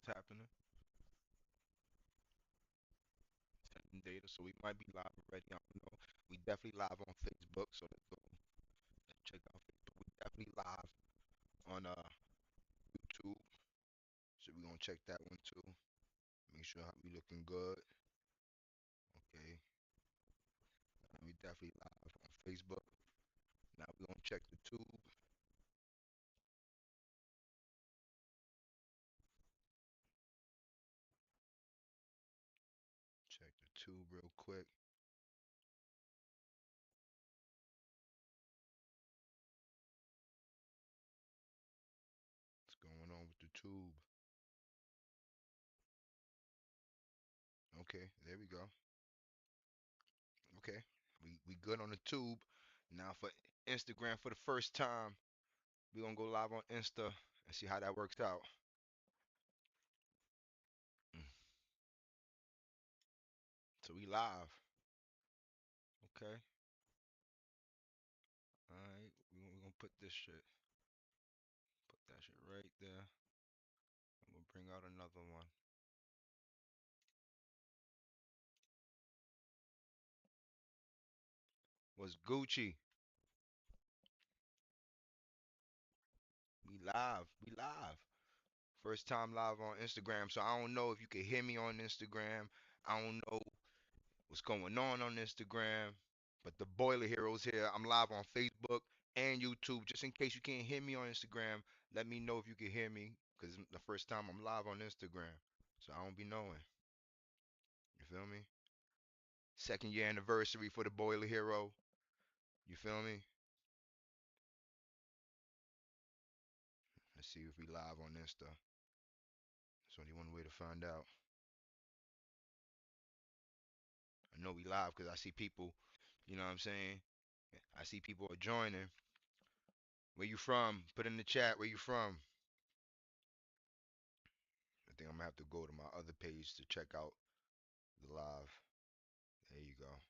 what's happening. Sending data, so we might be live already. I don't know. We definitely live on Facebook, so let's go and check out Facebook. We definitely live on YouTube, so we're gonna check that one too. Make sure we looking good. Okay, we definitely live on Facebook. Now we're gonna check the tube. Check the tube real quick. What's going on with the tube? Okay, there we go. Okay, we good on the tube. Now for Instagram for the first time, we gonna go live on Insta and see how that works out. Mm. So we live. Okay. All right. We gonna put this shit. Put that shit right there. I'm gonna bring out another one. What's Gucci? We live. We live. First time live on Instagram. So I don't know if you can hear me on Instagram. I don't know what's going on Instagram. But the Boiler Heroes here. I'm live on Facebook and YouTube. Just in case you can't hear me on Instagram, let me know if you can hear me. Cause it's the first time I'm live on Instagram. So I don't be knowing. You feel me? Second year anniversary for the Boiler Hero. You feel me? Let's see if we live on Insta. There's only one way to find out. I know we live because I see people, you know what I'm saying? I see people are joining. Where you from? Put in the chat where you from. I think I'm gonna have to go to my other page to check out the live. There you go.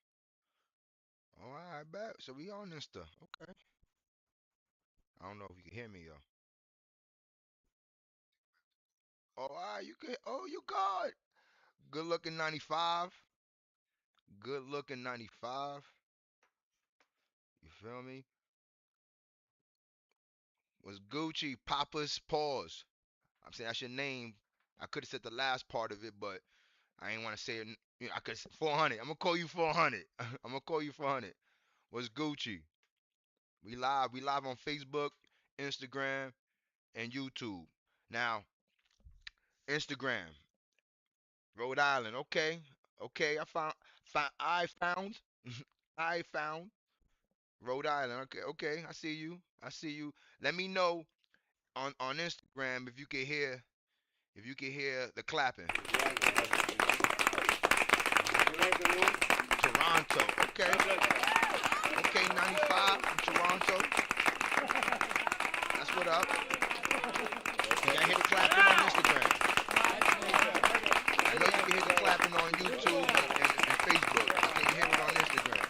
Oh, all right, bet. So we on Insta. Okay. I don't know if you can hear me, yo. Oh, all right, you can. Oh, you good. Good looking 95. Good looking 95. You feel me? Was Gucci Papa's Paws. I'm saying that's your name. I could have said the last part of it, but I ain't want to say it. You know, I could 400. I'm gonna call you 400. I'm gonna call you 400. What's Gucci? We live. We live on Facebook, Instagram, and YouTube. Now, Instagram, Rhode Island. Okay, okay. I found. I found Rhode Island. Okay, okay. I see you. I see you. Let me know on Instagram if you can hear the clapping. Toronto. Okay. Okay, 95 from Toronto. That's what up. Can I hear the clapping on Instagram? I know you can hear the clapping on YouTube and Facebook. Can you hear it on Instagram?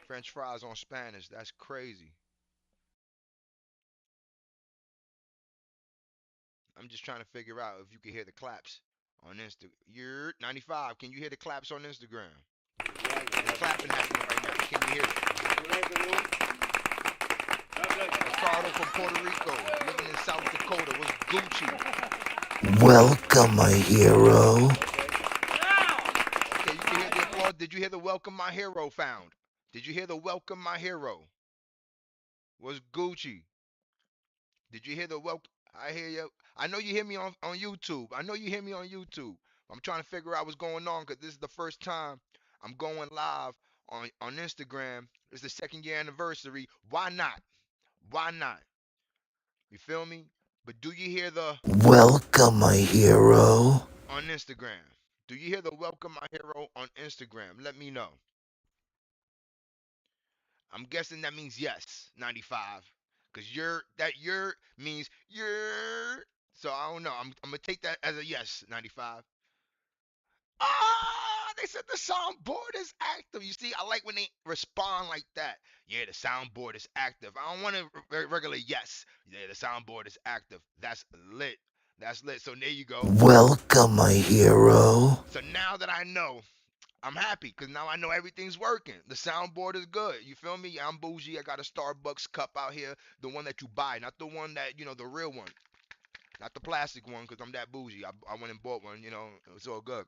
French fries on Spanish. That's crazy. I'm just trying to figure out if you can hear the claps on Insta. You're 95. Can you hear the claps on Instagram? The clapping happening right now. Can you hear it? Ricardo from Puerto Rico, living in South Dakota. Was Gucci. Welcome, my hero. Okay, you can hear the applause. Did you hear the welcome my hero found? Did you hear the welcome my hero? Was Gucci. Did you hear the welcome? I hear you. I know you hear me on YouTube. I know you hear me on YouTube. I'm trying to figure out what's going on because this is the first time I'm going live on Instagram. It's the second year anniversary. Why not? Why not? You feel me? But do you hear the Welcome, my hero. on Instagram? Do you hear the welcome my hero on Instagram? Let me know. I'm guessing that means yes, 95. Cause your means you're. So I don't know. I'm gonna take that as a yes, 95. Ah, they said the soundboard is active. You see, I like when they respond like that. Yeah, the soundboard is active. I don't want to regular yes. Yeah, the soundboard is active. That's lit. That's lit. So there you go. Welcome, my hero. So now that I know, I'm happy because now I know everything's working. The soundboard is good. You feel me? I'm bougie. I got a Starbucks cup out here, the one that you buy, not the one that the real one, not the plastic one, because I'm that bougie. I went and bought one. It's all good.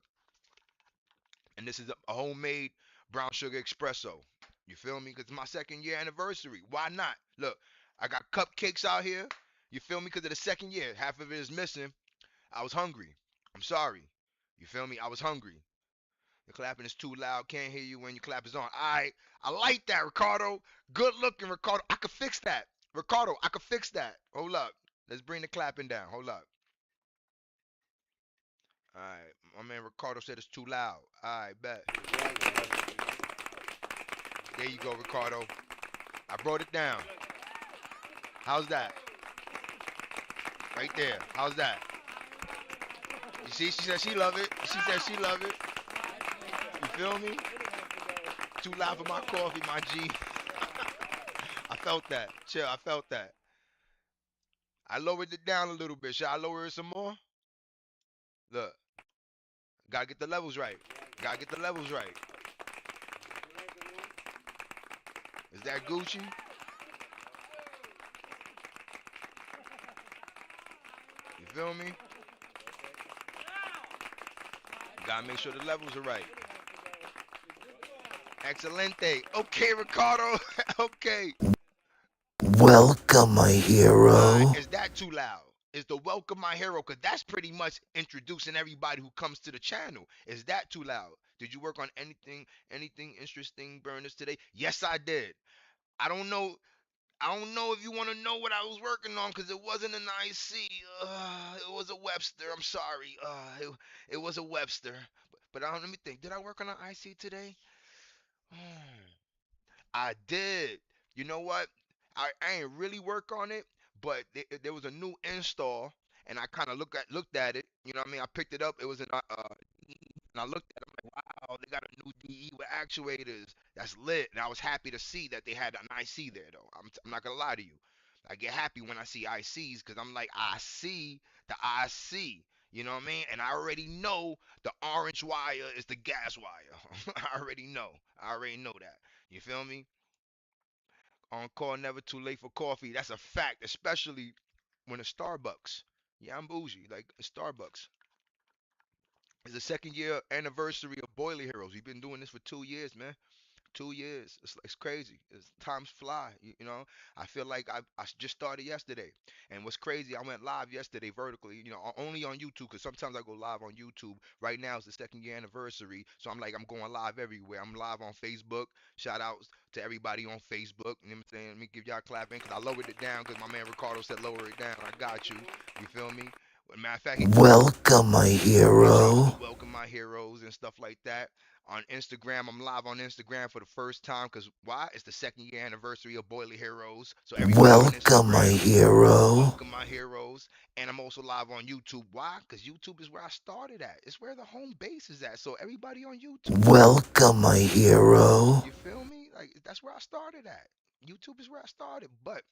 And this is a homemade brown sugar espresso. You feel me? Because it's my 2nd year anniversary. Why not? Look, I got cupcakes out here. You feel me? Because of the 2nd year, half of it is missing. I was hungry. I'm sorry. You feel me? I was hungry. The clapping is too loud. Can't hear you when your clap is on. Alright. I like that, Ricardo. Good looking, Ricardo. I could fix that. Ricardo, I could fix that. Hold up. Let's bring the clapping down. Hold up. Alright. My man Ricardo said it's too loud. Alright, bet. There you go, Ricardo. I brought it down. How's that? Right there. How's that? You see, she said she love it. She said she love it. You feel me? Too loud for my coffee, my G. I felt that. Chill, I felt that. I lowered it down a little bit. Should I lower it some more? Look, gotta get the levels right. Gotta get the levels right. Is that Gucci? You feel me? Gotta make sure the levels are right. Excelente. Okay, Ricardo. Okay. Welcome, my hero. Is that too loud? Is the welcome my hero? Because that's pretty much introducing everybody who comes to the channel. Is that too loud? Did you work on anything interesting, burners, today? Yes, I did. I don't know. I don't know if you want to know what I was working on because it wasn't an IC. It was a Webster. I'm sorry. It was a Webster. But I don't, let me think. Did I work on an IC today? I did. You know what? I ain't really work on it, but there was a new install, and I kind of looked at it. You know what I mean? I picked it up. It was and I looked at it. I'm like, wow, they got a new DE with actuators. That's lit. And I was happy to see that they had an IC there, though. I'm not gonna lie to you. I get happy when I see ICs because I'm like, I see the IC. You know what I mean? And I already know the orange wire is the gas wire. I already know. I already know that. You feel me? On call, never too late for coffee. That's a fact, especially when it's Starbucks. Yeah, I'm bougie. Like Starbucks. It's the 2nd year anniversary of Boiler Heroes. We've been doing this for 2 years, man. 2 years. It's crazy. Times fly. You know, I feel like I just started yesterday. And what's crazy, I went live yesterday vertically. Only on YouTube because sometimes I go live on YouTube. Right now it's the 2nd year anniversary, so I'm going live everywhere. I'm live on Facebook. Shout outs to everybody on Facebook. You know what I'm saying? Let me give y'all a clap in because I lowered it down because my man Ricardo said lower it down. I got you. You feel me? Matter of fact, Welcome, my make sure I hero. put welcome my heroes and stuff like that. On Instagram, I'm live on Instagram for the first time because why? It's the 2nd year anniversary of Boiler Heroes. So everybody on Welcome, my Instagram, hero. welcome my heroes. And I'm also live on YouTube. Why? Because YouTube is where I started at. It's where the home base is at. So everybody on YouTube. Welcome, my hero. You feel me? Like that's where I started at. YouTube is where I started. But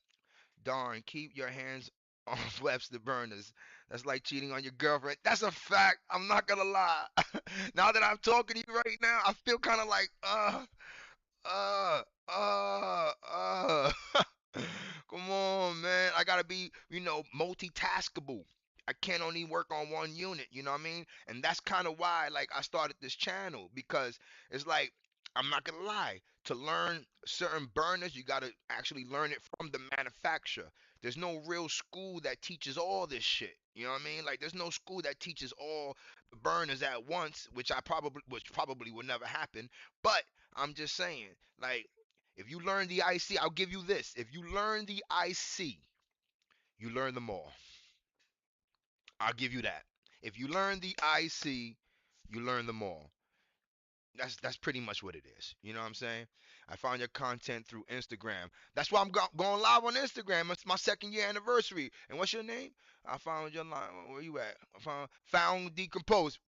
darn, keep your hands off Webster burners. That's like cheating on your girlfriend. That's a fact. I'm not gonna lie. Now that I'm talking to you right now, I feel kind of like, uh, uh. Come on, man. I gotta be, multitaskable. I can't only work on one unit, you know what I mean? And that's kind of why, like, I started this channel because it's like, I'm not gonna lie, to learn certain burners, you gotta actually learn it from the manufacturer. There's no real school that teaches all this shit. You know what I mean? Like, there's no school that teaches all the burners at once, which probably will never happen. But I'm just saying, like, if you learn the IC, I'll give you this. If you learn the IC, you learn them all. I'll give you that. If you learn the IC, you learn them all. That's pretty much what it is. You know what I'm saying? I found your content through Instagram. That's why I'm going live on Instagram. It's my 2nd year anniversary. And what's your name? I found your line. Where you at? I found Decompose.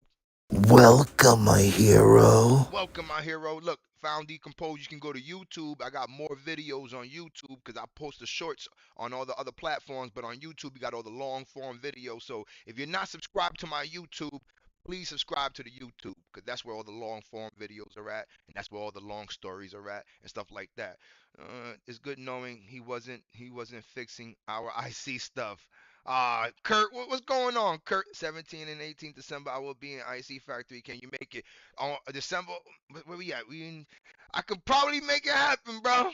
Welcome, my hero. Welcome, my hero. Look, found Decomposed, you can go to YouTube. I got more videos on YouTube because I post the shorts on all the other platforms, but on YouTube, you got all the long form videos. So if you're not subscribed to my YouTube, please subscribe to the YouTube because that's where all the long form videos are at, and that's where all the long stories are at and stuff like that. It's good knowing he wasn't fixing our IC stuff. Kurt, what's going on, Kurt? 17 and 18 December, I will be in IC Factory. Can you make it on December? Where we at? I could probably make it happen, bro.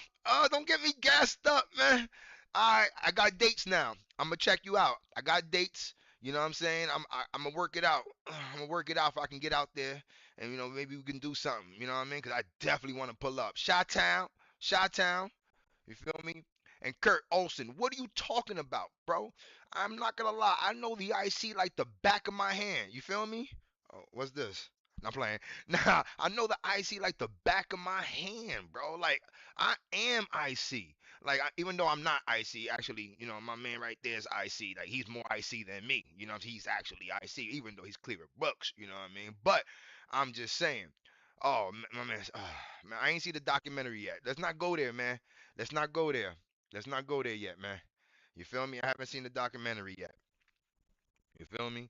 Don't get me gassed up, man. I got dates now. I'm gonna check you out. I got dates. You know what I'm saying? I'm gonna work it out. I'm gonna work it out if I can get out there, and maybe we can do something. You know what I mean? Cause I definitely want to pull up. Chi-Town, Chi-Town. You feel me? And Kurt Olson, what are you talking about, bro? I'm not gonna lie. I know the IC like the back of my hand. You feel me? Oh, what's this? Not playing. Nah, I know the IC like the back of my hand, bro. Like I am IC. Like even though I'm not IC, actually, my man right there is IC. Like he's more IC than me. He's actually IC, even though he's clearer books. You know what I mean? But I'm just saying. Oh, my man, man, I ain't see the documentary yet. Let's not go there, man. Let's not go there. Let's not go there yet, man. You feel me? I haven't seen the documentary yet. You feel me?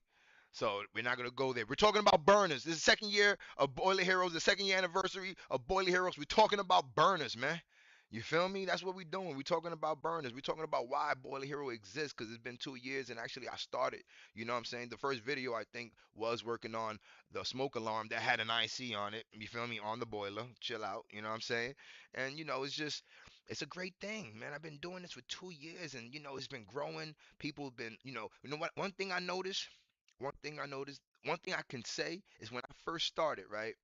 So we're not gonna go there. We're talking about burners. This is the second year of Boiler Heroes, the second year anniversary of Boiler Heroes. We're talking about burners, man. You feel me? That's what we're doing. We're talking about burners. We're talking about why Boiler Hero exists because it's been 2 years and actually I started. You know what I'm saying? The first video I think was working on the smoke alarm that had an IC on it. You feel me? On the boiler. Chill out. You know what I'm saying? And it's a great thing, man. I've been doing this for 2 years and it's been growing. People have been, you know what? One thing I can say is when I first started, right?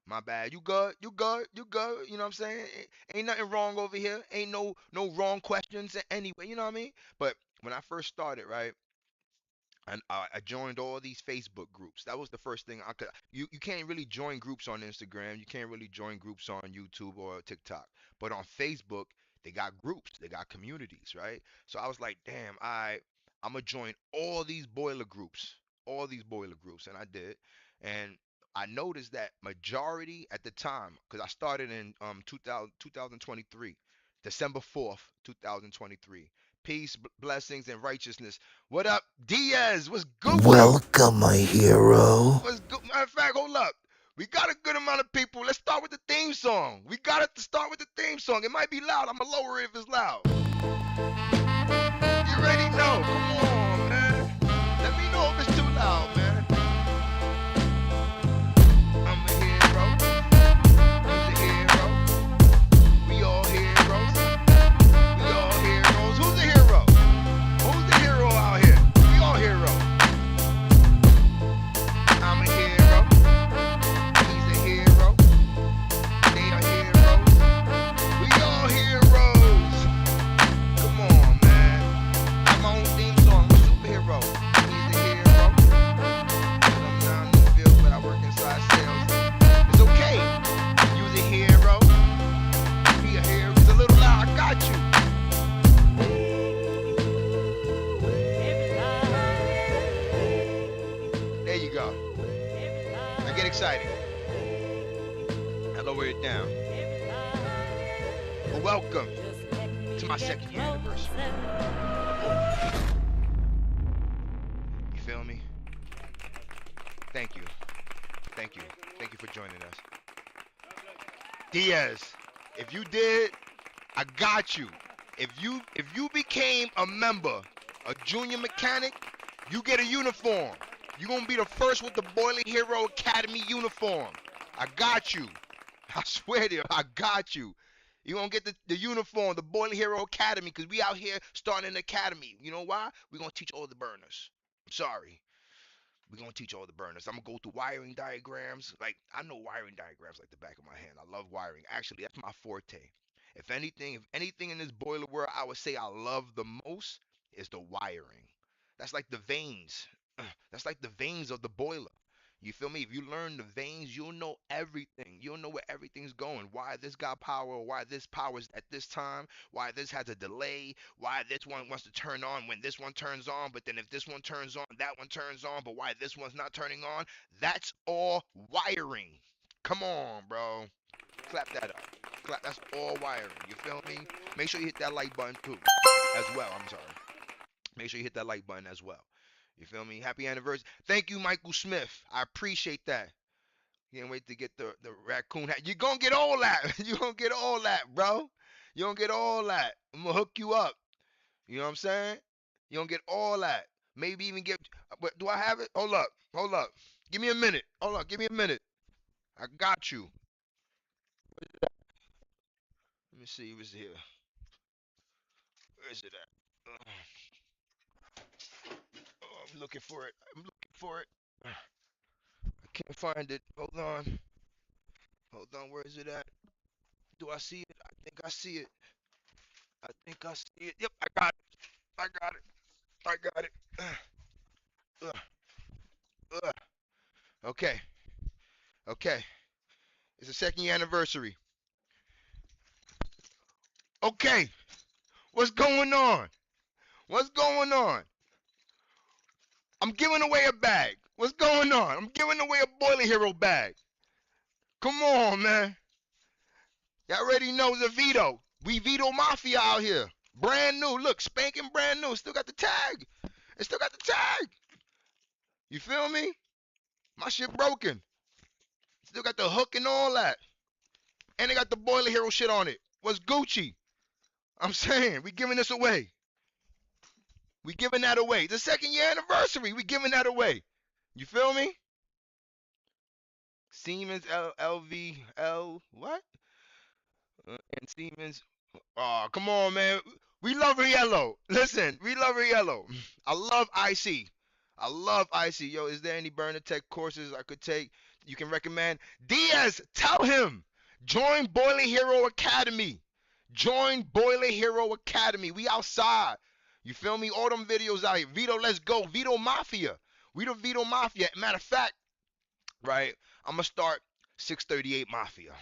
My bad. You good? You good? You good? You know what I'm saying? Ain't nothing wrong over here. Ain't no wrong questions anyway. You know what I mean? But when I first started, right? And I joined all these Facebook groups. That was the first thing I could. You can't really join groups on Instagram. You can't really join groups on YouTube or TikTok. But on Facebook, they got groups. They got communities, right? So I was like, damn, I'm gonna join all these boiler groups, and I did. And I noticed that majority at the time, because I started in 2023, December 4th, 2023. Peace, blessings, and righteousness. What up, Diaz? What's Gucci? Welcome, my hero. What's good? Matter of fact, hold up. We got a good amount of people. Let's start with the theme song. We got to start with the theme song. It might be loud. I'm going to lower it if it's loud. You already know. Come on, man. Let me know if it's too loud, man. I'm a hero. You's a hero. We all heroes. We all heroes. Who's a hero? Who's the hero out here? We all heroes. I'm a hero. He's a hero. They are heroes. We all heroes. Come on, man. I have my own theme song. I'm a superhero. He's a hero. But I'm not in the field, but I work inside sales. It's okay. You's a hero. Be a hero. It's a little loud. I got you. There you go. I get excited. I lower it down. But welcome to my second year anniversary. You feel me? Thank you. Thank you. Thank you for joining us. Diaz, if you did, I got you. If you became a member, a junior mechanic, you get a uniform. You're gonna be the first with the Boiler Hero Academy uniform. I got you. I swear to you, I got you. You're gonna get the uniform, the Boiler Hero Academy, because we out here starting an academy. You know why? We're gonna teach all the burners. I'm sorry. We're gonna teach all the burners. I'm gonna go through wiring diagrams. Like I know wiring diagrams like the back of my hand. I love wiring. Actually, that's my forte. If anything in this boiler world I would say I love the most is the wiring. That's like the veins. That's like the veins of the boiler. You feel me? If you learn the veins, you'll know everything. You'll know where everything's going. Why this got power, why this power's at this time, why this has a delay, why this one wants to turn on when this one turns on, but then if this one turns on, that one turns on, but why this one's not turning on? That's all wiring. Come on, bro. Clap that up. Clap. That's all wiring. You feel me? Make sure you hit that like button too, as well. I'm sorry. Make sure you hit that like button as well. You feel me? Happy anniversary. Thank you, Michael Smith. I appreciate that. Can't wait to get the raccoon hat. You're gonna get all that. You're gonna get all that, bro. You're gonna get all that. I'm gonna hook you up. You know what I'm saying? You're gonna get all that. Maybe even get. But do I have it? Hold up. Hold up. Give me a minute. Hold up. Give me a minute. I got you. Let me see what's here. Where is it at? Oh, I'm looking for it. I'm looking for it. I can't find it. Hold on. Hold on. Where is it at? Do I see it? I think I see it. I think I see it. Yep, I got it. I got it. I got it. Uh, uh. Okay. Okay. It's the second year anniversary. Okay. What's going on? What's going on? I'm giving away a bag. What's going on? I'm giving away a Boiler Hero bag. Come on, man. Y'all already know the Vito. We Vito Mafia out here. Brand new. Look, spanking brand new. Still got the tag. It still got the tag. You feel me? My shit broken. Still got the hook and all that. And they got the Boiler Hero shit on it. What's Gucci? I'm saying, we giving this away. We giving that away. The second year anniversary. We giving that away. You feel me? Siemens LVL what? And Siemens. Oh, come on, man. We love her yellow. Listen, we love her yellow. I love IC. I love IC. Yo, is there any burner tech courses I could take you can recommend? Diaz, tell him. Join Boiler Hero Academy. Join Boiler Hero Academy. We outside. You feel me? All them videos out here. Vito, let's go. Vito Mafia. We the Vito Mafia. Matter of fact, right? I'm gonna start 638 Mafia.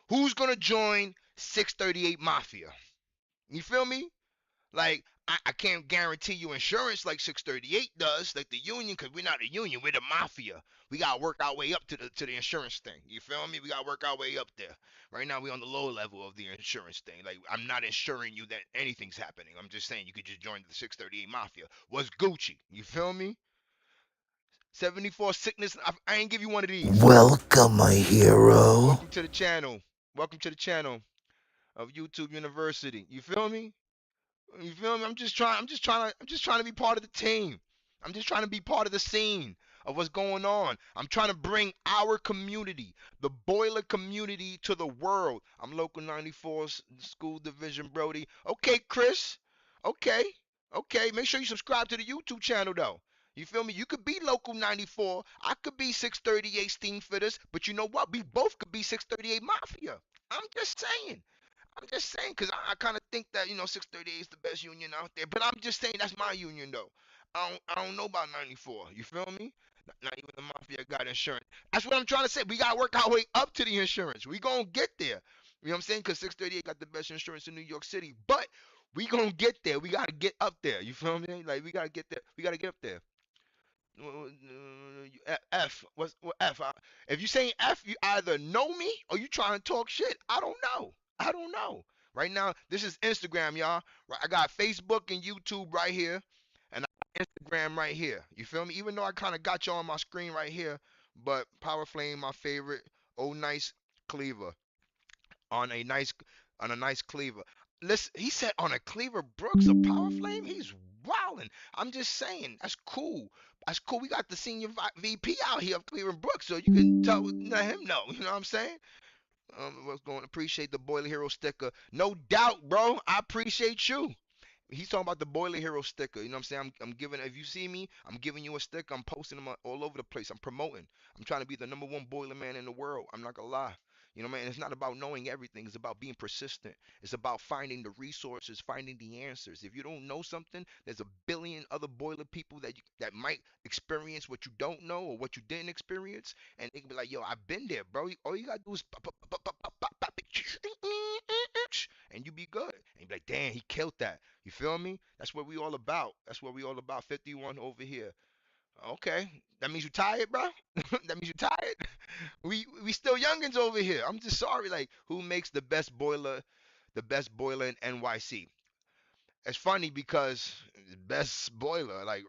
Who's gonna join 638 Mafia? You feel me? Like I can't guarantee you insurance like 638 does, like the union, because we're not a union, we're the mafia. We gotta work our way up to the insurance thing. You feel me? We gotta work our way up there. Right now we on the low level of the insurance thing. Like I'm not insuring you that anything's happening. I'm just saying you could just join the 638 Mafia. What's Gucci? You feel me? 74 sickness. I ain't give you one of these. Welcome, my hero. Welcome to the channel. Welcome to the channel of YouTube University. You feel me? You feel me? I'm just trying to be part of the team. I'm just trying to be part of the scene of what's going on. I'm trying to bring our community, the boiler community, to the world. I'm local 94 school division Brody. Okay, Chris. Okay. Okay. Make sure you subscribe to the YouTube channel though. You feel me? You could be local 94. I could be 638 Steam Fitters, but you know what? We both could be 638 Mafia. I'm just saying. I'm just saying, because I kind of think that, 638 is the best union out there. But I'm just saying that's my union, though. I don't know about 94. You feel me? Not even the Mafia got insurance. That's what I'm trying to say. We got to work our way up to the insurance. We going to get there. You know what I'm saying? Because 638 got the best insurance in New York City. But we going to get there. We got to get up there. You feel me? Like, we got to get there. We got to get up there. F. What F? If you saying F, you either know me or you trying to talk shit. I don't know. I don't know. Right now, this is Instagram, y'all. Right, I got Facebook and YouTube right here, and I got Instagram right here. You feel me? Even though I kind of got you on my screen right here, but Power Flame, my favorite. Oh, nice cleaver on a nice cleaver. Listen, he said on a cleaver Brooks a Power Flame. He's wilding. I'm just saying that's cool. That's cool. We got the senior VP out here of Cleveland Brooks, so you can let him know. You know what I'm saying? Was going to appreciate the Boiler Hero sticker. No doubt, bro. I appreciate you. He's talking about the Boiler Hero sticker. You know what I'm saying? I'm giving, if you see me, I'm giving you a sticker. I'm posting them all over the place. I'm promoting. I'm trying to be the #1 boiler man in the world. I'm not gonna lie. You know what I mean? It's not about knowing everything. It's about being persistent. It's about finding the resources, finding the answers. If you don't know something, there's a billion other boiler people that might experience what you don't know or what you didn't experience, and they can be like, "Yo, I've been there, bro. All you gotta do is and you be good." And you be like, "Damn, he killed that." You feel me? That's what we all about. That's what we all about. 51 over here. Okay, that means you tired, bro. That means you tired. We still youngins over here. I'm just sorry. Like, who makes the best boiler in NYC? It's funny because best boiler, like,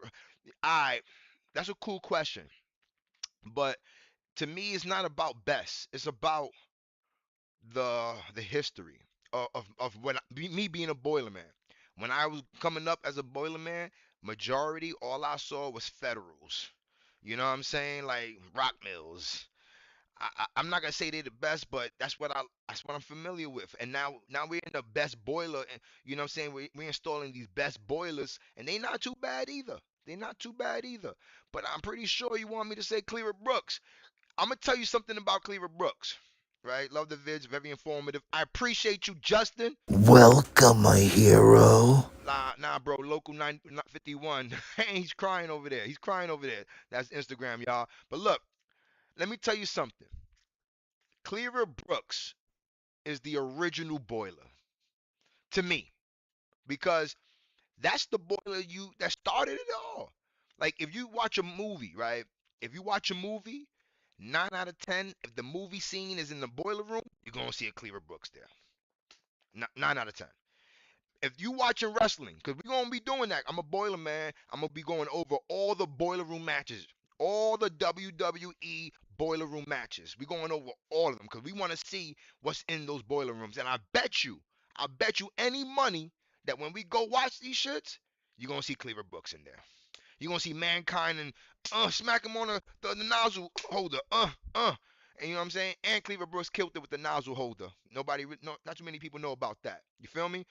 I, that's a cool question. But to me, it's not about best. It's about the history of when me being a boiler man. When I was coming up as a boiler man, majority all I saw was federals. You know what I'm saying? Like rock mills. I'm not gonna say they're the best, but that's what I'm familiar with. And now we're in the best boiler, and you know what I'm saying? We're installing these best boilers, and they not too bad either. They're not too bad either. But I'm pretty sure you want me to say Cleaver Brooks. I'm gonna tell you something about Cleaver Brooks. Right? Love the vids, very informative. I appreciate you, Justin. Welcome, my hero. Nah, bro. Local 951. He's crying over there. He's crying over there. That's Instagram, y'all. But look, let me tell you something. Cleaver Brooks is the original boiler to me because that's the boiler you that started it all. Like if you watch a movie, right? If you watch a movie, 9 out of 10, if the movie scene is in the boiler room, you're gonna see a Cleaver Brooks there. 9 out of 10. If you watching wrestling, because we're gonna be doing that. I'm a boiler man. I'm gonna be going over all the boiler room matches, all the WWE boiler room matches. We're going over all of them because we want to see what's in those boiler rooms. And I bet you any money that when we go watch these shits, you're gonna see Cleaver Brooks in there. You're gonna see Mankind and smack him on the nozzle holder. And you know what I'm saying? And Cleaver Brooks killed it with the nozzle holder. Not too many people know about that. You feel me?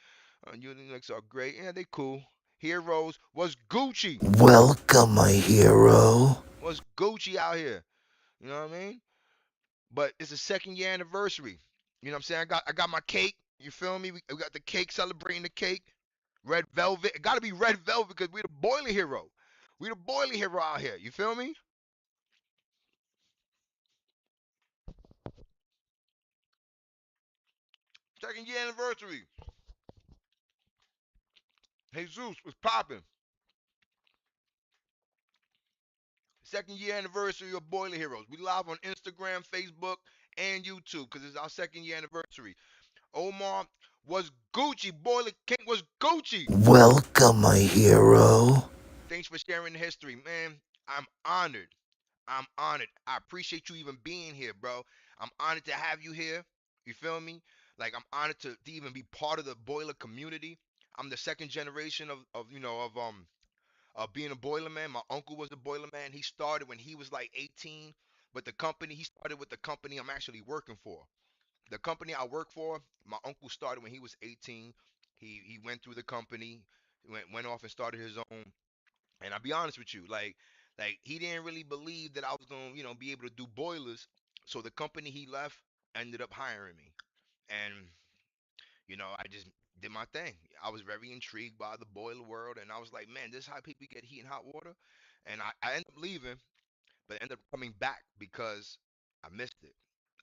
Unix are great. Yeah, they cool. Heroes was Gucci. Welcome, my hero. Was Gucci out here. You know what I mean? But it's the second year anniversary. You know what I'm saying? I got my cake. You feel me? We got the cake celebrating the cake. Red velvet. It gotta be red velvet because we the boiler hero. We the boiler hero out here. You feel me? Second year anniversary. Jesus was popping. Second year anniversary of Boiler Heroes. We live on Instagram, Facebook, and YouTube because it's our second year anniversary. Omar was Gucci. Boiler King was Gucci. Welcome, my hero. Thanks for sharing the history, man. I'm honored. I'm honored. I appreciate you even being here, bro. I'm honored to have you here. You feel me? Like I'm honored to even be part of the boiler community. I'm the second generation of being a boiler man. My uncle was a boiler man. He started when he was like 18, but the company he started with the company I'm actually working for. The company I work for, my uncle started when he was 18. He went through the company, went off and started his own. And I'll be honest with you, like he didn't really believe that I was gonna be able to do boilers. So the company he left ended up hiring me, and I just did my thing. I was very intrigued by the boiler world, and I was like, man, this is how people get heat and hot water. And I ended up leaving, but ended up coming back because I missed it.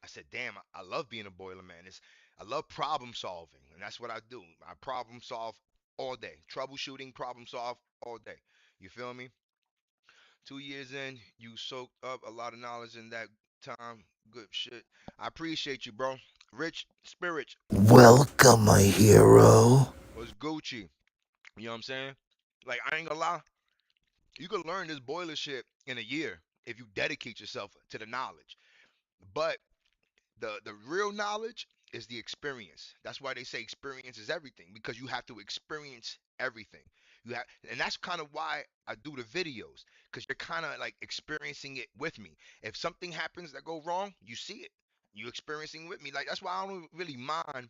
I said, damn, I love being a boiler man. I love problem solving, and that's what I do. I problem solve all day, troubleshooting, problem solve all day. You feel me? 2 years in, you soaked up a lot of knowledge in that time. Good shit. I appreciate you, bro. Rich Spirit Welcome, my hero. was Gucci. You know what I'm saying? Like, I ain't gonna lie. You can learn this boiler shit in a year if you dedicate yourself to the knowledge. But the real knowledge is the experience. That's why they say experience is everything because you have to experience everything. You have, and that's kind of why I do the videos because you're kind of like experiencing it with me. If something happens that go wrong, you see it. You experiencing with me. Like that's why I don't really mind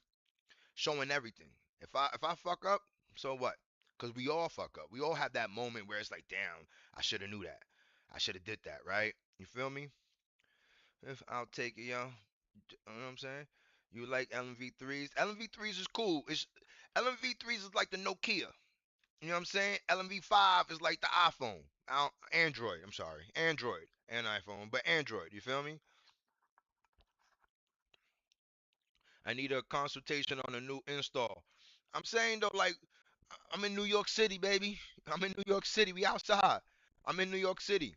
showing everything. If I fuck up, so what? Because we all fuck up. We all have that moment where it's like, damn, I should have knew that. I should have did that, right? You feel me? If I'll take it, yo. You know what I'm saying? You like LMV3s? LMV3s is cool. LMV3s is like the Nokia. You know what I'm saying? LMV5 is like the iPhone. Android. I'm sorry, Android and iPhone, but Android. You feel me? I need a consultation on a new install. I'm saying though, like I'm in New York City, baby. I'm in New York City. We outside. I'm in New York City.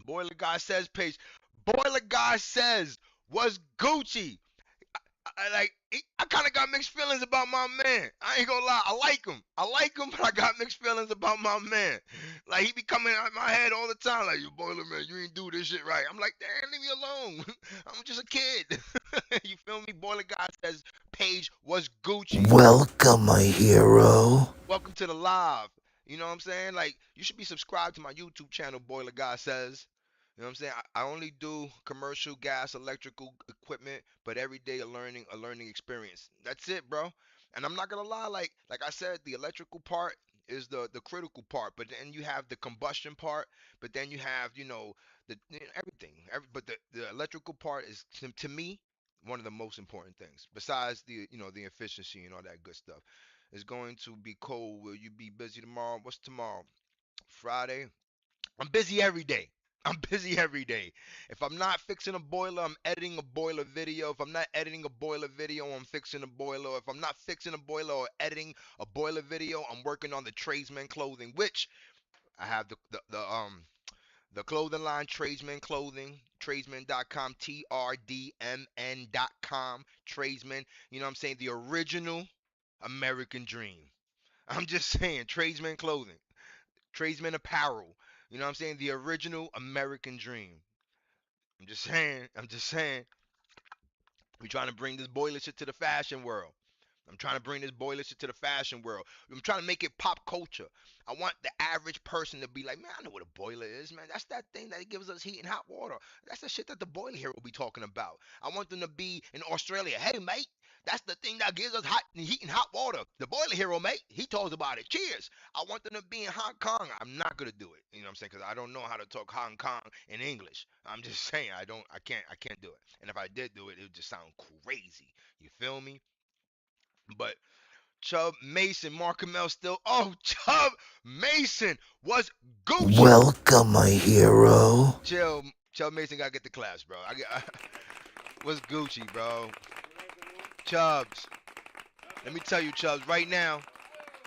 Boiler Guy Says page. Boiler Guy Says was Gucci. I kind of got mixed feelings about my man. I ain't gonna lie, I like him, but I got mixed feelings about my man. Like he be coming out my head all the time, like, "You Boiler man, you ain't do this shit right." I'm like, "Damn, leave me alone. I'm just a kid." You feel me? Boiler Guy Says page was Gucci. Welcome, my hero. Welcome to the live. You know what I'm saying? Like, you should be subscribed to my YouTube channel, Boiler Guy Says. You know what I'm saying? I only do commercial gas, electrical equipment, but every day a learning experience. That's it, bro. And I'm not gonna lie, like I said, the electrical part is the critical part, but then you have the combustion part, but then you have, everything. But the electrical part is to me one of the most important things, besides the efficiency and all that good stuff. It's going to be cold. Will you be busy tomorrow? What's tomorrow? Friday? I'm busy every day. I'm busy every day. If I'm not fixing a boiler, I'm editing a boiler video. If I'm not editing a boiler video, I'm fixing a boiler. If I'm not fixing a boiler or editing a boiler video, I'm working on the tradesman clothing, which I have the clothing line, Tradesman Clothing, tradesman.com, TRDMN.com, tradesman. You know what I'm saying? The original American dream. I'm just saying, tradesman clothing, tradesman apparel. You know what I'm saying? The original American dream. I'm just saying, we trying to bring this boiler shit to the fashion world. I'm trying to bring this boiler shit to the fashion world. I'm trying to make it pop culture. I want the average person to be like, man, I know what a boiler is, man. That's that thing that gives us heat and hot water. That's the shit that the boiler hero will be talking about. I want them to be in Australia. Hey, mate, that's the thing that gives us heat and hot water. The boiler hero, mate, he talks about it. Cheers. I want them to be in Hong Kong. I'm not gonna do it. You know what I'm saying? Because I don't know how to talk Hong Kong in English. I'm just saying I can't do it. And if I did do it, it would just sound crazy. You feel me? But Chubb Mason, Mark Mel still. Oh, Chubb Mason was Gucci. Welcome, my hero. Chill, Chubb Mason gotta get the claps, bro. Was Gucci, bro. Chubbs. Let me tell you, Chubbs, right now,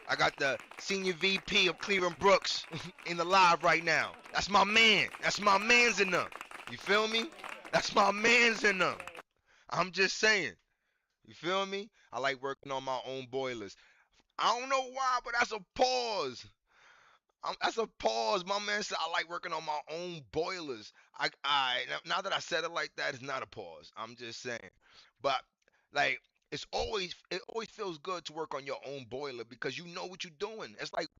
I got the senior VP of Cleveland Brooks in the live right now. That's my man. That's my man's in them. You feel me? That's my man's in them. I'm just saying. You feel me? I like working on my own boilers. I don't know why, but that's a pause. That's a pause. My man said I like working on my own boilers. Now that I said it like that, it's not a pause. I'm just saying. But like it always feels good to work on your own boiler because you know what you're doing. It's like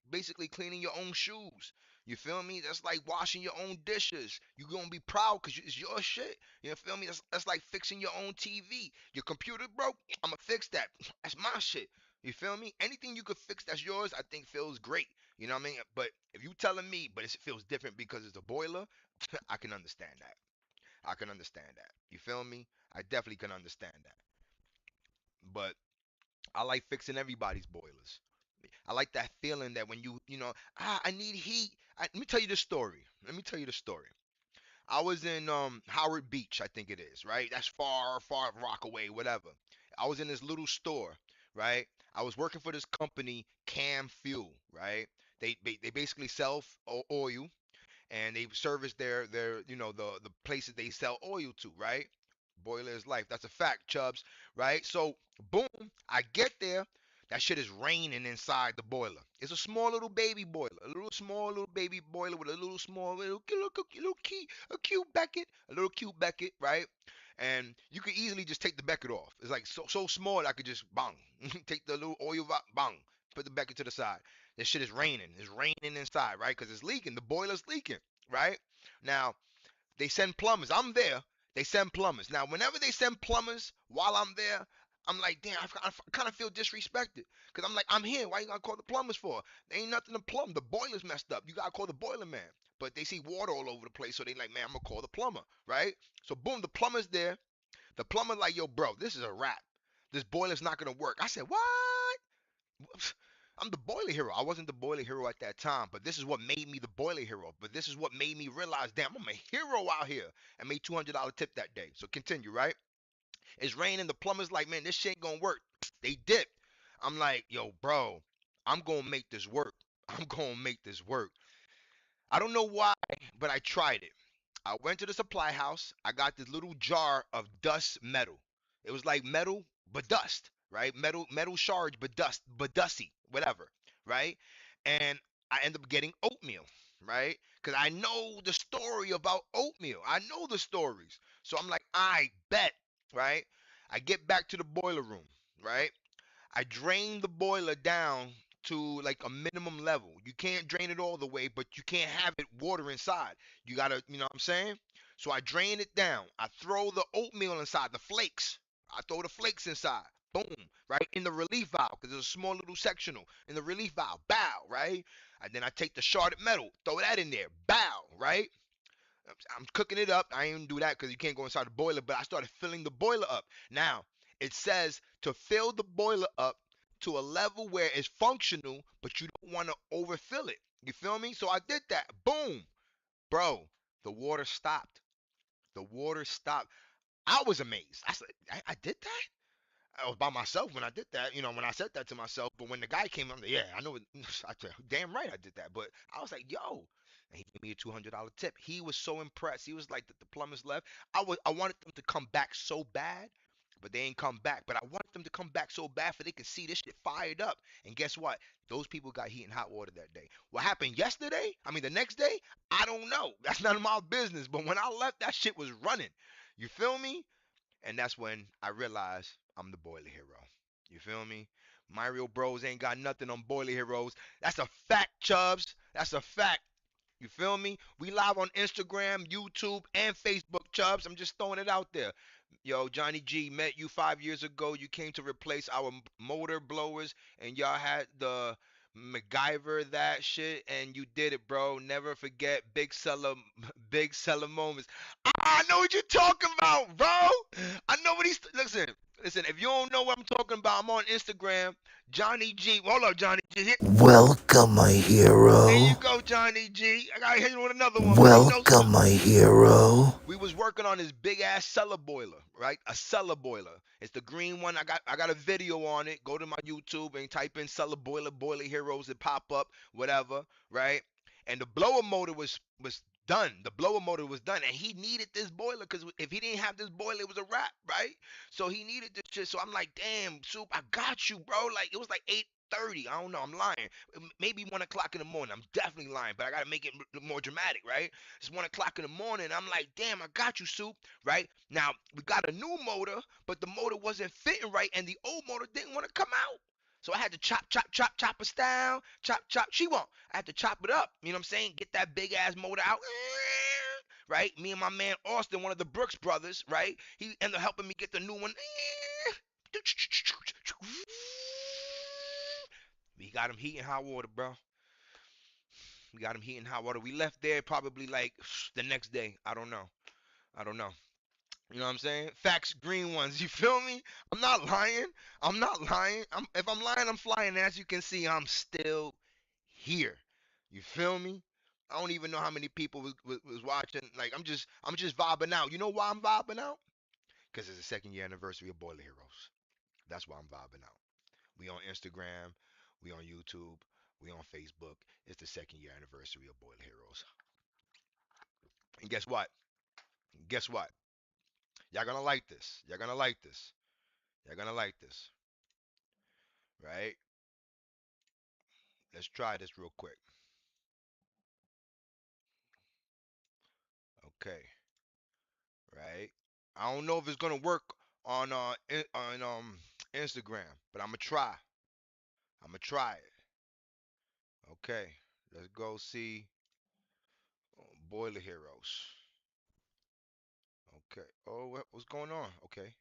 basically cleaning your own shoes. You feel me? That's like washing your own dishes. You're gonna be proud because it's your shit. You feel me? That's like fixing your own TV. Your computer broke. I'ma fix that. That's my shit. You feel me? Anything you could fix that's yours, I think feels great. You know what I mean? But if you telling me, but it feels different because it's a boiler, I can understand that. I can understand that. You feel me? I definitely can understand that. But I like fixing everybody's boilers. I like that feeling that when I need heat. Let me tell you the story. Let me tell you the story. I was in Howard Beach, I think it is, right? That's far, far Rockaway, whatever. I was in this little store, right? I was working for this company, Cam Fuel, right? They basically sell oil and they service their the places they sell oil to, right? Boiler is life. That's a fact, Chubbs, right? So boom, I get there. That shit is raining inside the boiler. It's a small little baby boiler, a little small little baby boiler with a little small a cute Beckett, a little cute Beckett, right? And you could easily just take the Beckett off. It's like so small that I could just bang, take the little oil bang, put the Beckett to the side. This shit is raining. It's raining inside, right? Because it's leaking. The boiler's leaking, right? Now they send plumbers. I'm there. They send plumbers. Now, whenever they send plumbers while I'm there, I'm like, damn, I kind of feel disrespected. Because I'm like, I'm here. Why you gotta call the plumbers for? There ain't nothing to plumb. The boiler's messed up. You gotta call the boiler man. But they see water all over the place, so they like, man, I'm gonna call the plumber, right? So boom, the plumber's there. The plumber like, yo, bro, this is a wrap. This boiler's not gonna work. I said, what? I'm the boiler hero. I wasn't the boiler hero at that time, but this is what made me the boiler hero. But this is what made me realize, damn, I'm a hero out here. I made $200 tip that day. So continue, right? It's raining. The plumber's like, man, this shit ain't gonna work. They dipped. I'm like, yo, bro, I'm gonna make this work. I'm gonna make this work. I don't know why, but I tried it. I went to the supply house. I got this little jar of dust metal. It was like metal but dust, right? Metal shards but dust, but dusty, whatever, right? And I end up getting oatmeal, right? Because I know the story about oatmeal. I know the stories. So I'm like, I bet, right? I get back to the boiler room, right? I drain the boiler down to like a minimum level. You can't drain it all the way, but you can't have it water inside. You gotta, you know what I'm saying? So I drain it down. I throw the oatmeal inside, the flakes. I throw the flakes inside. Boom, right? In the relief valve, because there's a small little sectional in the relief valve. Bow, right? And then I take the sharded metal, throw that in there. Bow, right? I'm cooking it up. I ain't even do that because you can't go inside the boiler, but I started filling the boiler up. Now, it says to fill the boiler up to a level where it's functional, but you don't want to overfill it. You feel me? So I did that. Boom. Bro, the water stopped. The water stopped. I was amazed. I said, I did that? I was by myself when I did that, when I said that to myself. But when the guy came, I'm like, yeah, I know it. I said, damn right I did that. But I was like, yo. And he gave me a $200 tip. He was so impressed. He was like, the plumbers left. I wanted them to come back so bad, but they ain't come back. But I wanted them to come back so bad for they could see this shit fired up. And guess what? Those people got heat and hot water that day. What happened yesterday? I mean, the next day? I don't know. That's none of my business. But when I left, that shit was running. You feel me? And that's when I realized I'm the boiler hero. You feel me? Mario Bros ain't got nothing on Boiler Heroes. That's a fact, Chubbs. That's a fact. You feel me? We live on Instagram, YouTube, and Facebook, Chubbs. I'm just throwing it out there. Yo, Johnny G, met you 5 years ago. You came to replace our motor blowers, and y'all had the MacGyver that shit, and you did it, bro. Never forget big seller moments. I know what you're talking about, bro. I know what he's. Listen. If you don't know what I'm talking about, I'm on Instagram, Johnny G. Hold up, Johnny G. Welcome, my There you hero. go, Johnny G. I gotta hit you with another one, man. You know Welcome, my hero. we was working on this big ass cellar boiler, right? A cellar boiler. It's the green one. I got a video on it. Go to my YouTube and type in cellar boiler, boiler heroes. It pop up, whatever, right? And the blower motor was done. The blower motor was done, and he needed this boiler because if he didn't have this boiler, it was a wrap, right? So he needed this shit. So I'm like, damn, Soup, I got you, bro. Like it was like 8:30. I don't know. I'm lying. Maybe 1 o'clock in the morning. I'm definitely lying, but I gotta make it more dramatic, right? It's 1 o'clock in the morning. I'm like, damn, I got you, Soup, right? Now we got a new motor, but the motor wasn't fitting right, and the old motor didn't want to come out. So I had to chop a style, chop. She won't. I had to chop it up. You know what I'm saying? Get that big ass motor out. Right? Me and my man Austin, one of the Brooks brothers, right? He ended up helping me get the new one. We got him heating hot water, bro. We got him heating hot water. We left there probably like the next day. I don't know. I don't know. You know what I'm saying? Facts, green ones. You feel me? I'm not lying. I'm not lying. If I'm lying, I'm flying. As you can see, I'm still here. You feel me? I don't even know how many people was watching. Like I'm just vibing out. You know why I'm vibing out? Because it's the 2nd year anniversary of Boiler Heroes. That's why I'm vibing out. We on Instagram, we on YouTube, we on Facebook. It's the 2nd year anniversary of Boiler Heroes. And guess what? Guess what? Y'all gonna like this. Y'all gonna like this. Y'all gonna like this. Right? Let's try this real quick. Okay. Right? I don't know if it's gonna work on Instagram, but I'm gonna try. I'm gonna try it. Okay. Let's go see Boiler Heroes. Okay. Oh, what's going on? Okay.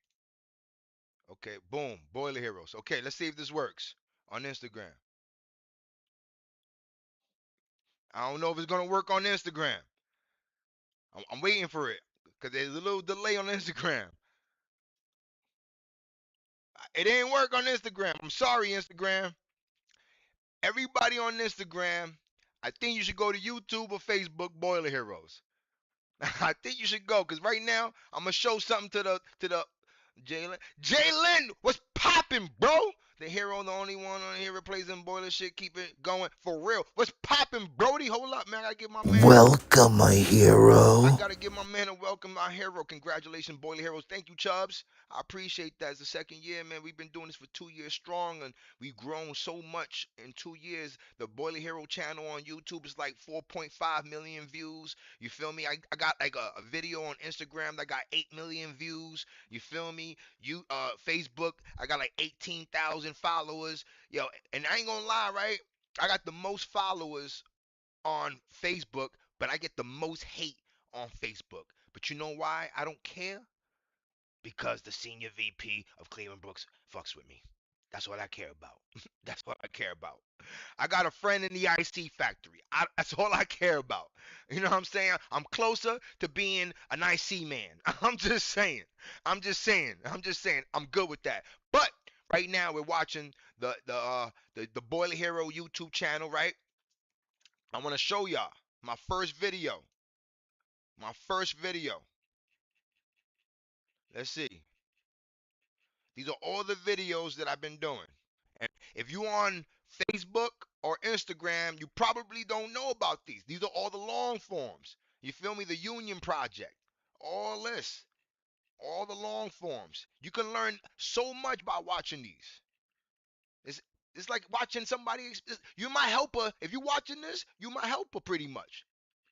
Okay. Boom. Boiler Heroes. Okay. Let's see if this works on Instagram. I don't know if it's gonna work on Instagram. I'm waiting for it because there's a little delay on Instagram. It ain't work on Instagram. I'm sorry, Instagram. Everybody on Instagram, I think you should go to YouTube or Facebook, Boiler Heroes. I think you should go because right now I'm gonna show something to the Jalen. Jalen, what's popping, bro? The hero, the only one on here replacing boiler shit. Keep it going for real. What's popping, Brody? Hold up, man. I gotta give my man. Welcome, my I hero. gotta give my man a welcome, my hero. Congratulations, Boiler Heroes. Thank you, Chubbs. I appreciate that. It's the second year, man. We've been doing this for 2 years strong, and we've grown so much in 2 years. The Boiler Hero channel on YouTube is like 4.5 million views. You feel me? I got like a video on Instagram that got 8 million views. You feel me? Facebook, I got like 18,000 followers. Yo, and I ain't gonna lie, right? I got the most followers on Facebook, but I get the most hate on Facebook. But you know why I don't care? Because the senior VP of Cleveland Brooks fucks with me. That's what I care about. That's what I care about. I got a friend in the IC factory. That's all I care about. You know what I'm saying? I'm closer to being an IC man. I'm just saying. I'm just saying. I'm just saying. I'm good with that. But right now we're watching the Boiler Hero YouTube channel, right? I want to show y'all my first video. My first video. Let's see. These are all the videos that I've been doing. And if you on Facebook or Instagram, you probably don't know about these. These are all the long forms. You feel me? The Union Project. All this. All the long forms. You can learn so much by watching these. It's it's like watching somebody. You're my helper. If you're watching this, you're my helper pretty much.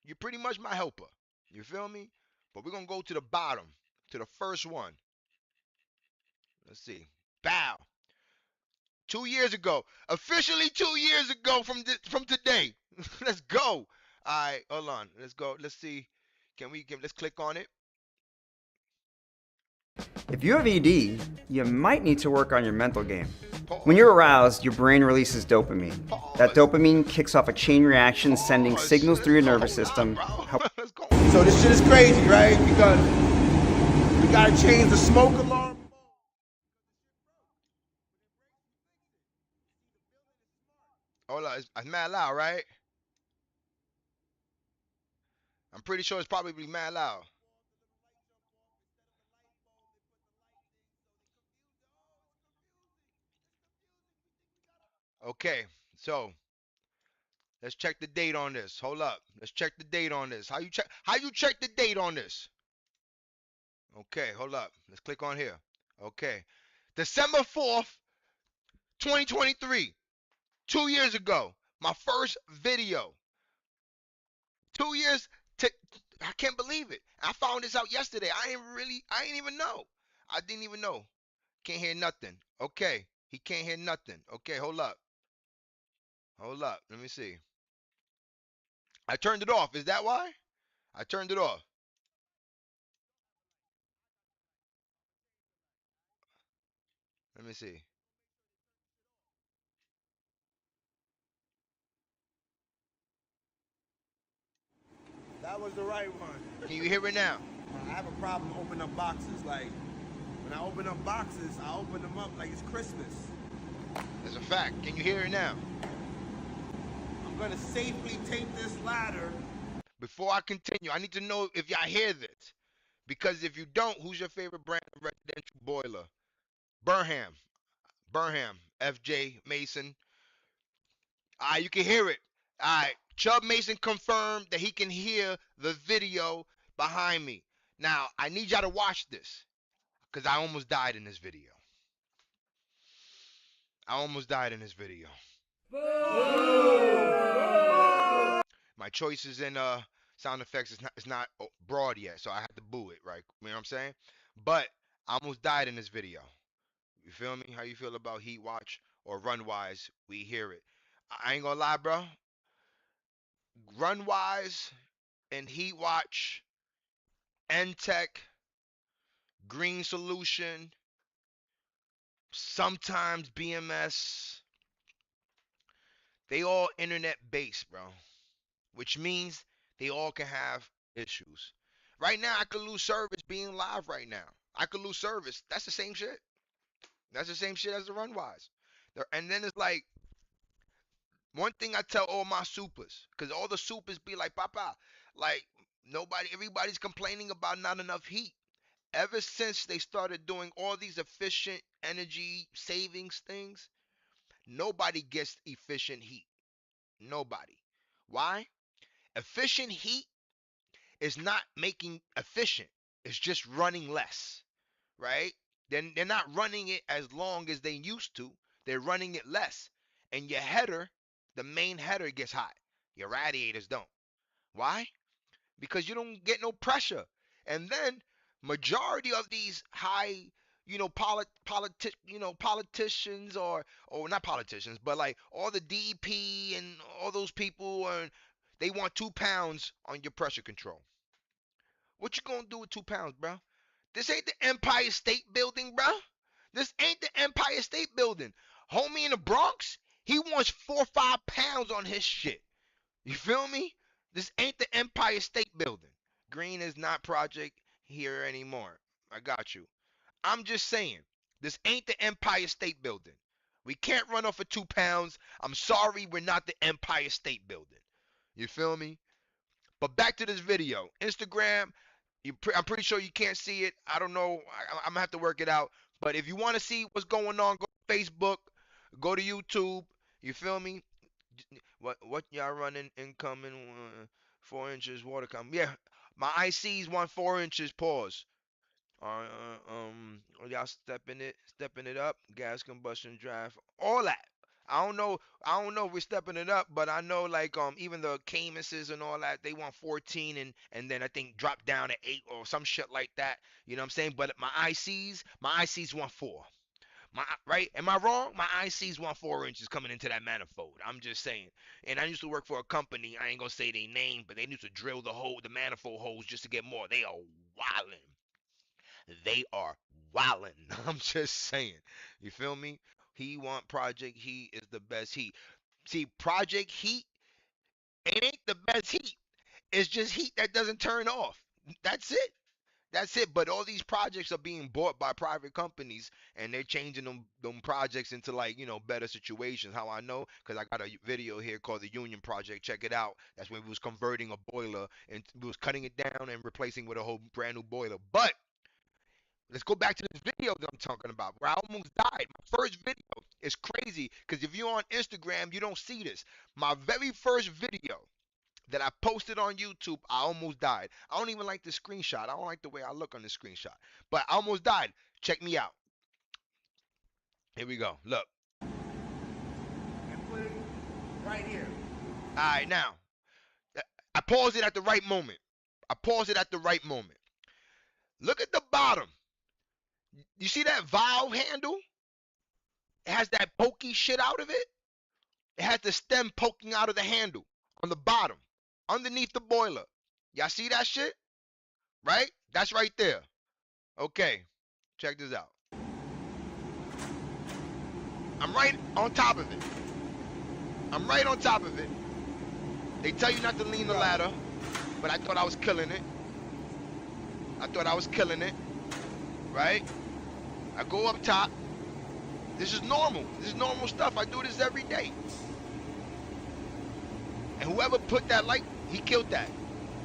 You're pretty much my helper. You feel me? But we're going to go to the bottom, to the first one. Let's see. Bow. 2 years ago. Officially 2 years ago from today. Let's go. All right, hold on. Let's go. Let's see. Let's click on it. If you have ED, you might need to work on your mental game. Pause. When you're aroused, your brain releases dopamine. Pause. That dopamine kicks off a chain reaction, sending Pause. signals through your Let's nervous go, system. bro. Let's go. So this shit is crazy, right? Because we gotta change the smoke alarm. Hold on. It's mad loud, right? I'm pretty sure it's probably mad loud. Okay, so let's check the date on this. Hold up. Let's check the date on this. How you check the date on this? Okay, hold up. Let's click on here. Okay. December 4th, 2023. 2 years ago. My first video. 2 years to I can't believe it. I found this out yesterday. I ain't even know. I didn't even know. Can't hear nothing. Okay. He can't hear nothing. Okay, hold up. Hold up. Let me see. I turned it off. Is that why? I turned it off. Let me see. That was the right one. Can you hear it now? I have a problem opening up boxes. Like, when I open up boxes, I open them up like it's Christmas. That's a fact. Can you hear it now? I'm gonna safely take this ladder. Before I continue, I need to know if y'all hear this. Because if you don't, who's your favorite brand of residential boiler? Burnham. Burnham. FJ Mason. You can hear it. Alright. Chubb Mason confirmed that he can hear the video behind me. Now, I need y'all to watch this. Because I almost died in this video. I almost died in this video. My choices in sound effects is not broad yet, so I had to boo it, right? You know what I'm saying? But I almost died in this video. You feel me? How you feel about Heat Watch or Run Wise? We hear it. I ain't gonna lie, bro. Run Wise and Heat Watch, Entech, Green Solution, sometimes BMS. They all internet based, bro. Which means they all can have issues. Right now, I could lose service being live right now. I could lose service. That's the same shit. That's the same shit as the Runwise. And then it's like, one thing I tell all my supers, because all the supers be like, Papa, like, everybody's complaining about not enough heat. Ever since they started doing all these efficient energy savings things, Nobody gets efficient heat. Nobody. Why? Efficient heat is not making efficient. It's just running less, right? Then they're not running it as long as they used to. They're running it less. And your header, the main header gets hot. Your radiators don't. Why? Because you don't get no pressure. And then majority of these high, politicians or not politicians, but like all the DEP and all those people, and they want 2 pounds on your pressure control. What you gonna do with 2 pounds, bro? This ain't the Empire State Building, bro. This ain't the Empire State Building. Homie in the Bronx, he wants 4 or 5 pounds on his shit. You feel me? This ain't the Empire State Building. Green is not project here anymore. I got you. I'm just saying, this ain't the Empire State Building. We can't run off of 2 pounds. I'm sorry, we're not the Empire State Building. You feel me? But back to this video. Instagram, I'm pretty sure you can't see it. I don't know. I'm going to have to work it out. But if you want to see what's going on, go to Facebook, go to YouTube. You feel me? What y'all running incoming 4 inches water come? Yeah, my ICs want 4 inches. Pause. Y'all stepping it up. Gas combustion drive, all that. I don't know. If we're stepping it up, but I know like even the Camuses and all that, they want 14 and then I think drop down to 8 or some shit like that. You know what I'm saying? But my ICs want 4. Right? Am I wrong? My ICs want 4 inches coming into that manifold. I'm just saying. And I used to work for a company. I ain't gonna say their name, but they used to drill the manifold holes just to get more. They are wildin'. They are wildin'. I'm just saying. You feel me? He want Project Heat is the best heat. See, Project Heat, it ain't the best heat. It's just heat that doesn't turn off. That's it. That's it. But all these projects are being bought by private companies, and they're changing them projects into like better situations. How I know? Because I got a video here called the Union Project. Check it out. That's when we was converting a boiler and we was cutting it down and replacing with a whole brand new boiler. But let's go back to this video that I'm talking about where I almost died. My first video is crazy because if you're on Instagram, you don't see this. My very first video that I posted on YouTube, I almost died. I don't even like the screenshot. I don't like the way I look on the screenshot. But I almost died. Check me out. Here we go. Look. And put it right here. All right, now. I paused it at the right moment. Look at the bottom. You see that valve handle? It has that pokey shit out of it. It has the stem poking out of the handle on the bottom, underneath the boiler. Y'all see that shit? Right? That's right there. Okay, check this out. I'm right on top of it. They tell you not to lean the ladder, but I thought I was killing it. Right? I go up top. This is normal. This is normal stuff. I do this every day. And whoever put that light, he killed that.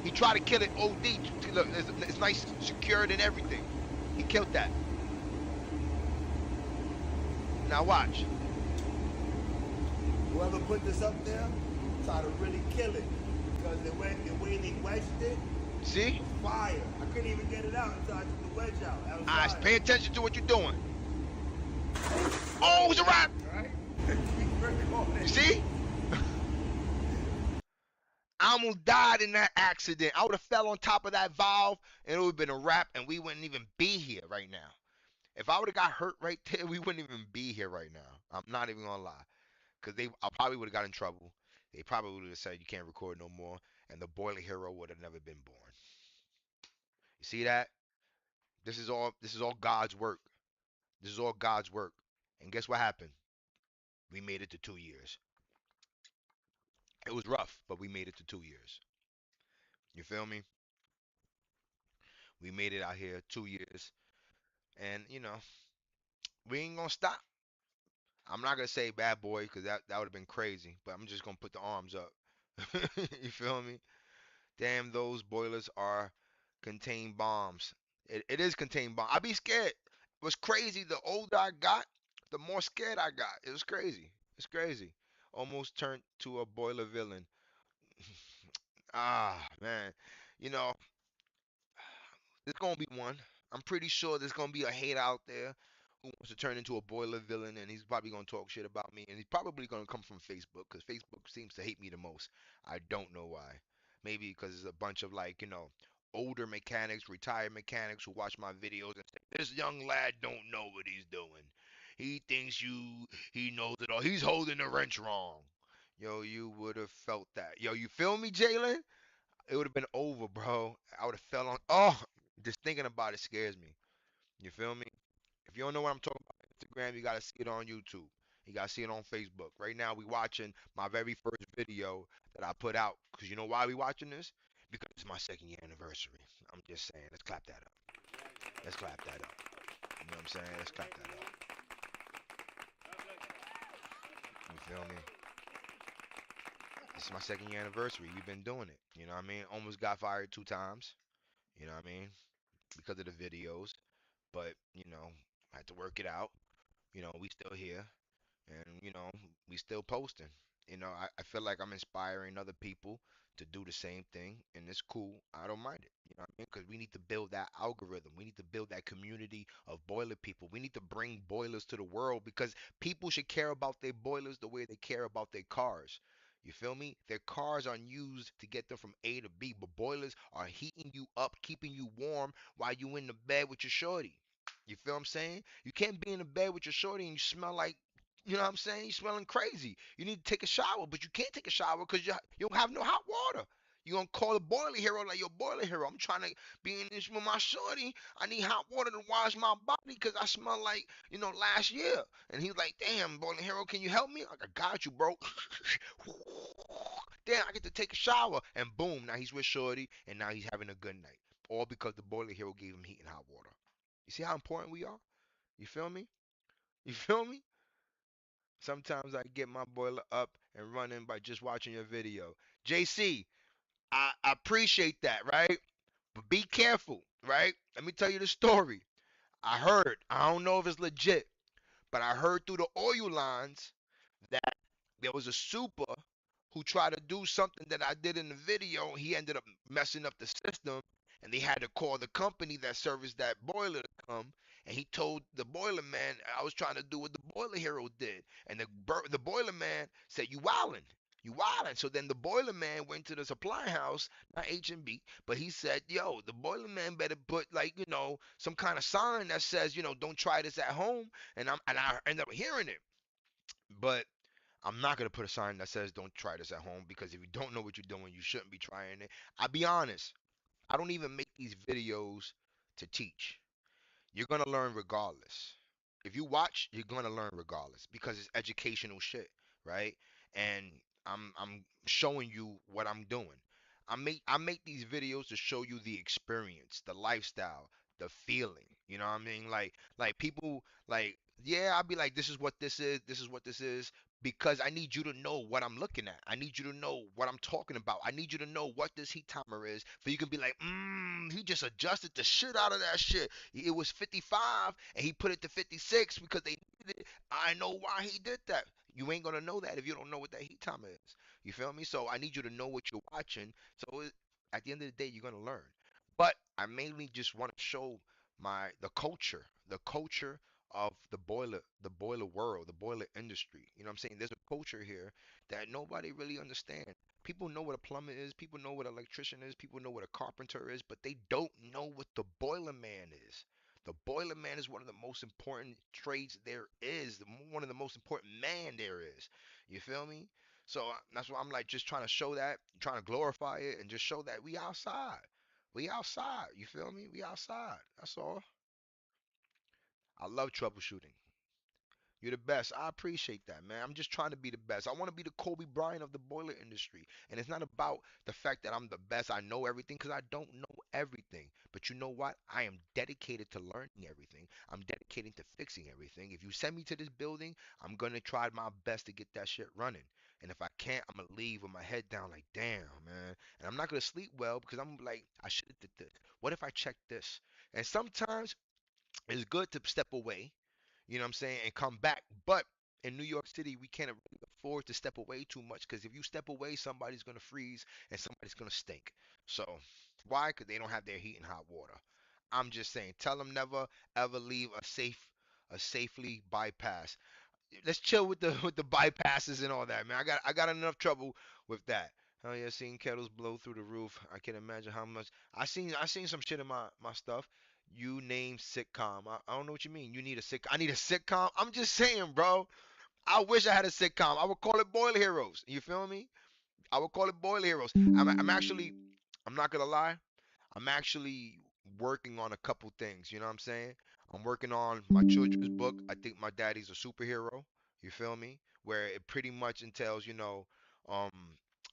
He tried to kill it OD. Look, it's nice, secured and everything. He killed that. Now watch. Whoever put this up there tried to really kill it because the way they wedged it, See? fire. I couldn't even get it out until I took the wedge out. That was fire. Pay attention to what you're doing. Oh, it's a wrap. Right? You see? I almost died in that accident. I would have fell on top of that valve and it would have been a wrap and we wouldn't even be here right now. If I would have got hurt right there, we wouldn't even be here right now. I'm not even gonna lie. Because I probably would have got in trouble. They probably would have said you can't record no more. And the Boiler Hero would have never been born. You see that? This is all God's work. This is all God's work. And guess what happened? We made it to 2 years. It was rough, but we made it to 2 years. You feel me? We made it out here 2 years. And, we ain't gonna stop. I'm not gonna say bad boy because that would have been crazy, but I'm just gonna put the arms up. You feel me? Damn, those boilers contain bombs. It is contain bomb. I be scared. It was crazy. The older I got, the more scared I got. It was crazy. It's crazy. Almost turned to a boiler villain. Ah, man. You know, there's gonna be one. I'm pretty sure there's gonna be a hater out there who wants to turn into a boiler villain, and he's probably gonna talk shit about me, and he's probably gonna come from Facebook, because Facebook seems to hate me the most. I don't know why. Maybe because it's a bunch of, like, older mechanics, retired mechanics who watch my videos and say, "This young lad don't know what he's doing. He thinks he knows it all. He's holding the wrench wrong." Yo, you would have felt that. Yo, you feel me, Jalen? It would have been over, bro. I would have fell on. Oh, just thinking about it scares me. You feel me? If you don't know what I'm talking about on Instagram, you gotta see it on YouTube. You gotta see it on Facebook. Right now, we watching my very first video that I put out. Cause you know why we watching this? Because it's my second year anniversary. I'm just saying. Let's clap that up. Let's clap that up. You know what I'm saying? Let's clap that up. You feel me? This is my second year anniversary. We've been doing it. You know what I mean? Almost got fired 2 times. You know what I mean? Because of the videos. But, I had to work it out. We still here, and we still posting. I feel like I'm inspiring other people to do the same thing, and it's cool. I don't mind it. You know what I mean? Because we need to build that algorithm. We need to build that community of boiler people. We need to bring boilers to the world, because people should care about their boilers the way they care about their cars. You feel me? Their cars are used to get them from A to B, but boilers are heating you up, keeping you warm while you in the bed with your shorty. You feel what I'm saying? You can't be in the bed with your shorty and you smell like, you know what I'm saying? You smelling crazy. You need to take a shower, but you can't take a shower because you don't have no hot water. You gonna call the boiler hero like your boiler hero. I'm trying to be in this with my shorty. I need hot water to wash my body because I smell like, last year. And he's like, damn, boiler hero, can you help me? Like, I got you, bro. Damn, I get to take a shower. And boom, now he's with shorty and now he's having a good night. All because the boiler hero gave him heat and hot water. You see how important we are? You feel me? You feel me? Sometimes I get my boiler up and running by just watching your video. JC, I appreciate that, right? But be careful, right? Let me tell you the story. I don't know if it's legit, but I heard through the oil lines that there was a super who tried to do something that I did in the video. He ended up messing up the system, and they had to call the company that serviced that boiler to come. And he told the boiler man, I was trying to do what the boiler hero did. And the boiler man said, "You wildin'. You wildin'." So then the boiler man went to the supply house, not H&B, but he said, "Yo, the boiler man better put, like, some kind of sign that says, don't try this at home." And I ended up hearing it. But I'm not gonna put a sign that says don't try this at home, because if you don't know what you're doing, you shouldn't be trying it. I'll be honest, I don't even make these videos to teach. You're gonna learn regardless. If you watch, you're gonna learn regardless because it's educational shit, right? And I'm showing you what I'm doing. I make these videos to show you the experience, the lifestyle, the feeling. You know what I mean? Like people like, yeah, I'll be like, this is what this is what this is, because I need you to know what I'm looking at. I need you to know what I'm talking about. I need you to know what this heat timer is, for you can be like, he just adjusted the shit out of that shit. It was 55 and he put it to 56 because they needed it. I know why he did that. You ain't gonna know that if you don't know what that heat timer is. You feel me? So I need you to know what you're watching. So at the end of the day, you're gonna learn. But I mainly just want to show the culture of the boiler world, the boiler industry. You know what I'm saying? There's a culture here that nobody really understands. People know what a plumber is, people know what an electrician is, people know what a carpenter is, but they don't know what the boiler man is. The boiler man is one of the most important trades there is, one of the most important man there is. You feel me? So that's why I'm like just trying to show that, trying to glorify it, and just show that we outside. We outside. You feel me? We outside. That's all. I love troubleshooting. You're the best. I appreciate that, man. I'm just trying to be the best. I want to be the Kobe Bryant of the boiler industry. And it's not about the fact that I'm the best. I know everything, because I don't know everything. But you know what? I am dedicated to learning everything. I'm dedicated to fixing everything. If you send me to this building, I'm going to try my best to get that shit running. And if I can't, I'm going to leave with my head down like, damn, man. And I'm not going to sleep well because I'm like, I should have did this. What if I checked this? And sometimes it's good to step away, you know what I'm saying, and come back. But in New York City, we can't really afford to step away too much because if you step away, somebody's gonna freeze and somebody's gonna stink. So why? Because they don't have their heat and hot water. I'm just saying, tell them never ever leave a safely bypass. Let's chill with the with the bypasses and all that, man. I got enough trouble with that. Oh yeah, seeing kettles blow through the roof. I can imagine how much I seen some shit in my stuff. You name sitcom. I don't know what you mean. You need a sick. I need a sitcom. I'm just saying, bro. I wish I had a sitcom. I would call it Boiler Heroes. You feel me? I would call it Boiler Heroes. I'm actually. I'm not gonna lie. I'm actually working on a couple things, you know what I'm saying? I'm working on my children's book. I think my daddy's a superhero. You feel me? Where it pretty much entails, um,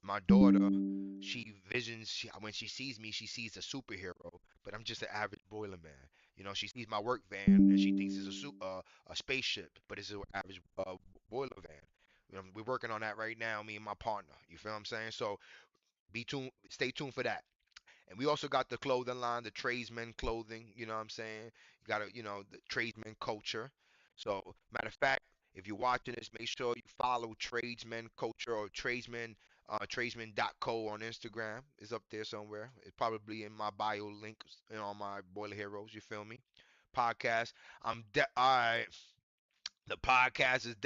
my daughter, when she sees me, she sees a superhero, but I'm just an average boiler man. She sees my work van and she thinks it's a spaceship, but it's an average boiler van. We're working on that right now, me and my partner. You feel what I'm saying? So stay tuned for that. And we also got the clothing line, the tradesman clothing, you know what I'm saying? You got the tradesman culture. So, matter of fact, if you're watching this, make sure you follow tradesman culture or tradesman.co on Instagram. It's up there somewhere. It's probably in my bio link on my Boiler Heroes, you feel me? Podcast. All right, the podcast is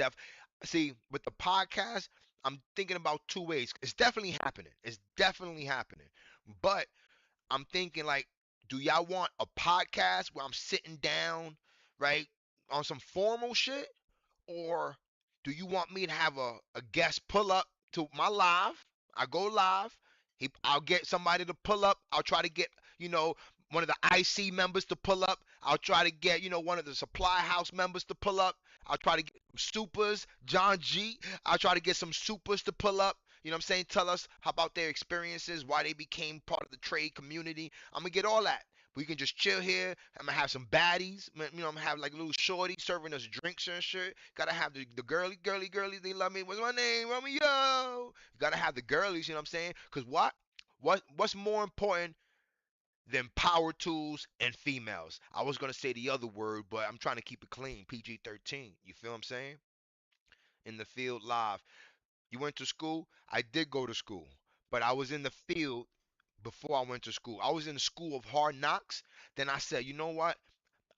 see, with the podcast, I'm thinking about two ways. It's definitely happening. It's definitely happening. But I'm thinking like, do y'all want a podcast where I'm sitting down, right, on some formal shit, or do you want me to have a guest pull up to my live? I go live. I'll get somebody to pull up. I'll try to get one of the IC members to pull up. I'll try to get one of the supply house members to pull up. I'll try to get some supers, John G. I'll try to get some supers to pull up. You know what I'm saying? Tell us how about their experiences, why they became part of the trade community. I'm gonna get all that. We can just chill here. I'm gonna have some baddies. I'm gonna have like a little shorty serving us drinks and shit. Gotta have the girlies. They love me. What's my name? Romeo. You gotta have the girlies. You know what I'm saying? Cause what's more important than power tools and females? I was gonna say the other word, but I'm trying to keep it clean. PG-13. You feel what I'm saying? In the field live. You went to school? I did go to school, but I was in the field before I went to school. I was in the school of hard knocks. Then I said, you know what?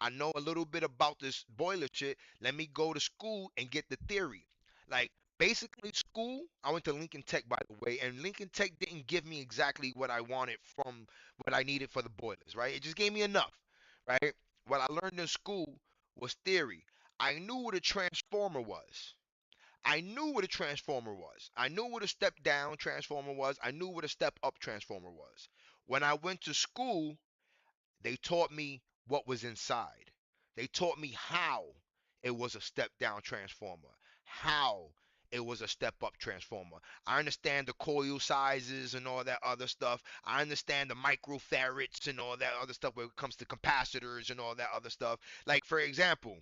I know a little bit about this boiler shit. Let me go to school and get the theory. Like, basically, school, I went to Lincoln Tech, by the way, and Lincoln Tech didn't give me exactly what I wanted from what I needed for the boilers, right? It just gave me enough, right? What I learned in school was theory. I knew what a transformer was. I knew what a transformer was. I knew what a step down transformer was. I knew what a step up transformer was. When I went to school, they taught me what was inside. They taught me how it was a step down transformer, how it was a step up transformer. I understand the coil sizes and all that other stuff. I understand the microfarads and all that other stuff when it comes to capacitors and all that other stuff. Like, for example,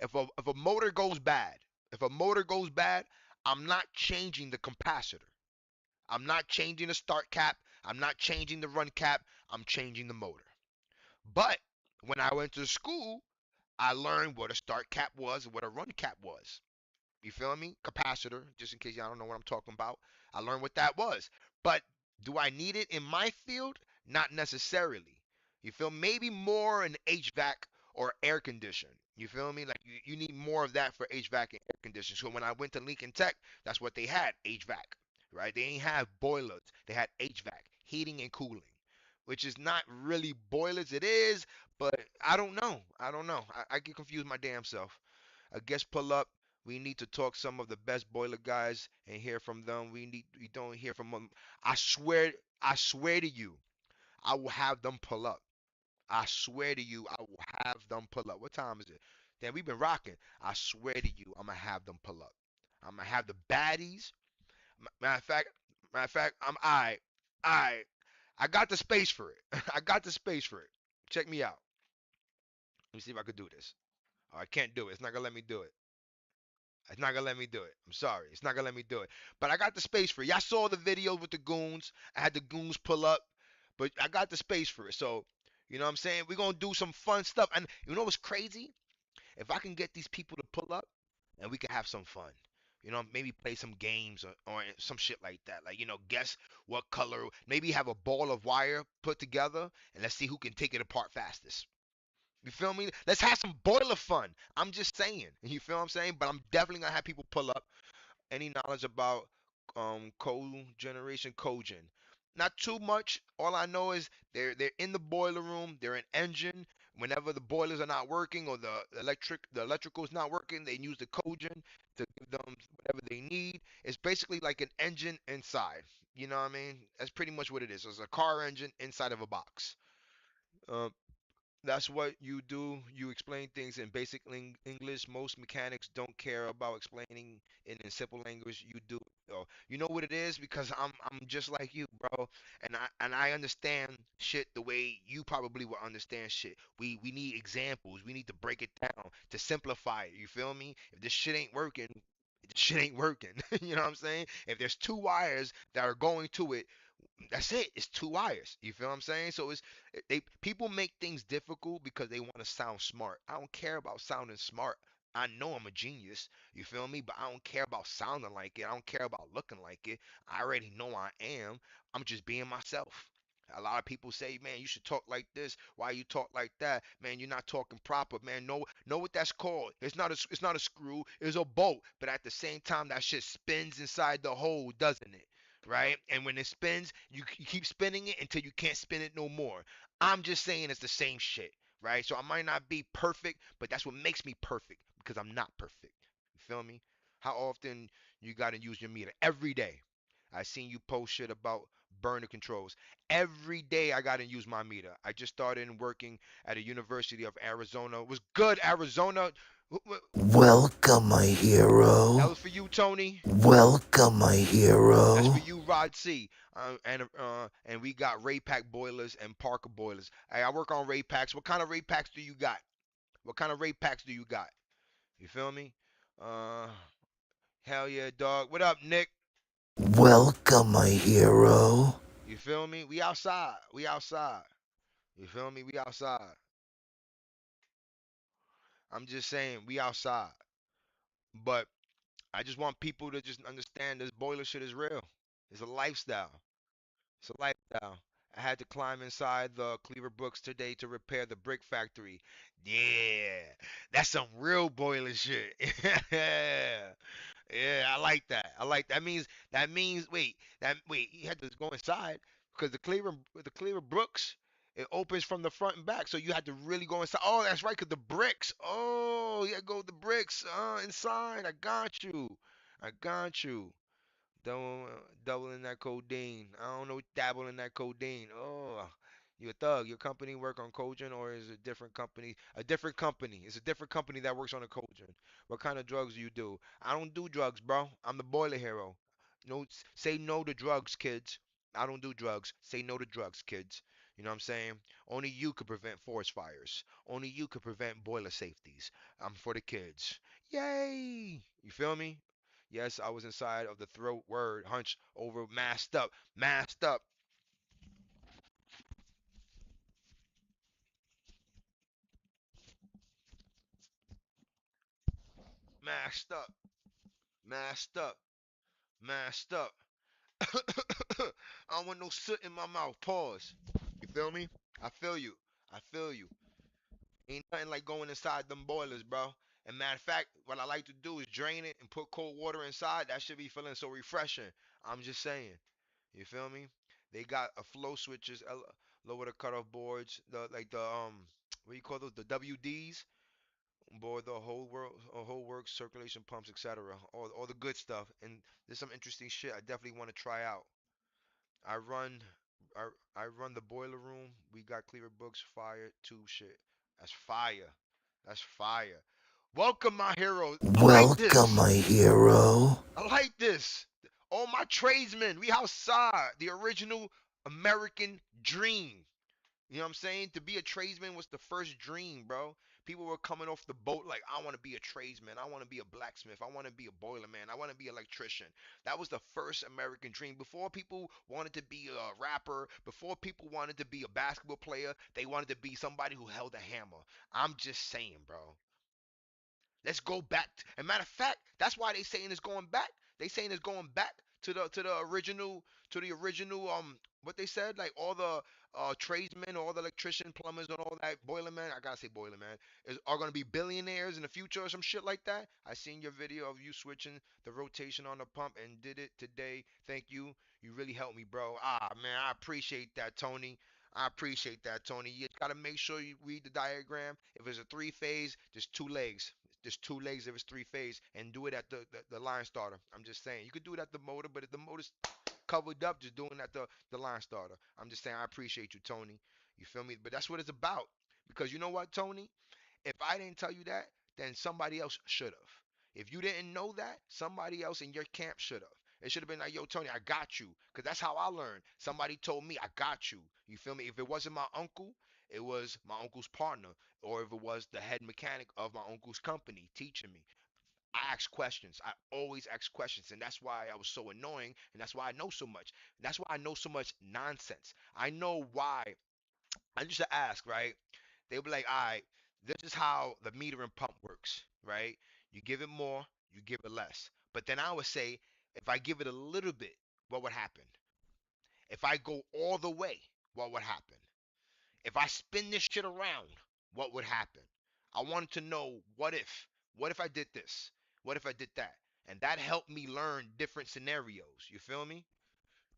if a motor goes bad, if a motor goes bad, I'm not changing the capacitor. I'm not changing the start cap. I'm not changing the run cap. I'm changing the motor. But when I went to school, I learned what a start cap was and what a run cap was. You feel me? Capacitor, just in case y'all don't know what I'm talking about. I learned what that was. But do I need it in my field? Not necessarily. You feel maybe more in HVAC or air condition. You feel me? Like you need more of that for HVAC and air condition. So when I went to Lincoln Tech, that's what they had, HVAC, right? They didn't have boilers. They had HVAC, heating and cooling, which is not really boilers. It is, but I don't know. I don't know. I get confused my damn self. I guess pull up. We need to talk some of the best boiler guys and hear from them. We don't hear from them. I swear to you, I will have them pull up. I swear to you, I will have them pull up. What time is it? Damn, we've been rocking. I swear to you, I'm gonna have them pull up. I'm gonna have the baddies. Matter of fact, I'm I. I got the space for it. I got the space for it. Check me out. Let me see if I could do this. Oh, I can't do it. It's not gonna let me do it. It's not gonna let me do it. I'm sorry. It's not gonna let me do it. But I got the space for it. Y'all saw the video with the goons. I had the goons pull up, but I got the space for it. So, you know what I'm saying? We're gonna do some fun stuff. And you know what's crazy? If I can get these people to pull up, and we could have some fun. Maybe play some games or some shit like that. Like, guess what color. Maybe have a ball of wire put together, and let's see who can take it apart fastest. You feel me? Let's have some boiler fun. I'm just saying. You feel what I'm saying? But I'm definitely gonna have people pull up any knowledge about cogeneration, cogen. Not too much. All I know is they're in the boiler room. They're an engine. Whenever the boilers are not working or the electrical is not working, they use the cogen to give them whatever they need. It's basically like an engine inside. You know what I mean? That's pretty much what it is. It's a car engine inside of a box. Um, that's what you do. You explain things in basic English. Most mechanics don't care about explaining it in simple language. You do. So, you know what it is, because I'm just like you, bro. And I understand shit the way you probably will understand shit. We need examples. We need to break it down to simplify it. You feel me? If this shit ain't working, this shit ain't working. You know what I'm saying? If there's two wires that are going to it, that's it. It's two wires. You feel what I'm saying? So they people make things difficult because they want to sound smart. I don't care about sounding smart. I know I'm a genius. You feel me? But I don't care about sounding like it. I don't care about looking like it. I already know I am. I'm just being myself. A lot of people say, man, you should talk like this. Why you talk like that? Man, you're not talking proper. Man, know what that's called. It's not a screw. It's a bolt. But at the same time, that shit spins inside the hole, doesn't it? Right? And when it spins, you keep spinning it until you can't spin it no more. I'm just saying it's the same shit, right? So I might not be perfect, but that's what makes me perfect, because I'm not perfect. You feel me? How often you got to use your meter? Every day. I seen you post shit about burner controls. Every day I got to use my meter. I just started working at a University of Arizona. It was good, Arizona. Welcome, my That hero. was for you, Tony. Welcome, my That's for hero. you, Rod C. And we got Ray Pack boilers and Parker boilers. Hey, I work on Ray Packs. What kind of Ray Packs do you got? What kind of Ray Packs do you got? You feel me? Uh, hell yeah, dog. What up, Nick? Welcome, my hero. You feel me? We outside. We outside. You feel me? We outside. I'm just saying, we outside. But I just want people to just understand this boiler shit is real. It's a lifestyle. It's a lifestyle. I had to climb inside the Cleaver Brooks today to repair the brick factory. Yeah, that's some real boiler shit. Yeah, yeah, I like that. I like that means wait, you had to go inside because the Cleaver Brooks, it opens from the front and back, so you had to really go inside. Oh, that's right, 'cause the bricks. Oh, yeah, go with the bricks inside. I got you. I got you. Double, doubling that codeine. I don't know, dabbling that codeine. Oh, you a thug. Your company work on Cogen, or is it a different company? A different company. It's a different company that works on a Cogen. What kind of drugs do you do? I don't do drugs, bro. I'm the boiler hero. No, say no to drugs, kids. I don't do drugs. Say no to drugs, kids. You know what I'm saying? Only you could prevent forest fires. Only you could prevent boiler safeties. I'm for the kids. Yay! You feel me? Yes, I was inside of the throat word, hunch over, masked up, masked up, masked up, masked up. I don't want no soot in my mouth. Pause. You feel me? I feel you. I feel you. Ain't nothing like going inside them boilers, bro. And matter of fact, what I like to do is drain it and put cold water inside. That should be feeling so refreshing. I'm just saying. You feel me? They got a flow switches, lower the cutoff boards, the what do you call those? The WDs, board the whole world, whole works, circulation pumps, etc. All the good stuff. And there's some interesting shit I definitely want to try out. I run, I run the boiler room. We got Cleaver Books, fire, tube shit. That's fire. That's fire. Welcome, my heroes. I like Welcome, this. my hero. I like this. All my tradesmen, we outside. The original American dream. You know what I'm saying? To be a tradesman was the first dream, bro. People were coming off the boat like, I want to be a tradesman. I want to be a blacksmith. I want to be a boiler man. I want to be an electrician. That was the first American dream. Before people wanted to be a rapper, before people wanted to be a basketball player, they wanted to be somebody who held a hammer. I'm just saying, bro. Let's go back. And matter of fact, that's why they saying it's going back. They saying it's going back to the original what they said, like all the tradesmen, all the electrician, plumbers, and all that boilermen. I gotta say boilerman are gonna be billionaires in the future or some shit like that. I seen your video of you switching the rotation on the pump and did it today. Thank you. You really helped me, bro. Ah man, I appreciate that, Tony. I appreciate that, Tony. You gotta make sure you read the diagram. If it's a three phase, there's two legs. There's two legs if it's three phase, and do it at the line starter. I'm just saying. You could do it at the motor, but if the motor's covered up, just doing it at the line starter. I'm just saying I appreciate you, Tony. You feel me? But that's what it's about. Because you know what, Tony? If I didn't tell you that, then somebody else should have. If you didn't know that, somebody else in your camp should have. It should have been like, yo, Tony, I got you. Because that's how I learned. Somebody told me, I got you. You feel me? If it wasn't my uncle, it was my uncle's partner. Or if it was the head mechanic of my uncle's company teaching me. I ask questions. I always ask questions. And that's why I was so annoying. And that's why I know so much. That's why I know so much nonsense. I know why. I used to ask, right? They'll be like, all right, this is how the meter and pump works, right? You give it more, you give it less. But then I would say, if I give it a little bit, what would happen? If I go all the way, what would happen? If I spin this shit around, what would happen? I wanted to know what if? What if I did this? What if I did that? And that helped me learn different scenarios. You feel me?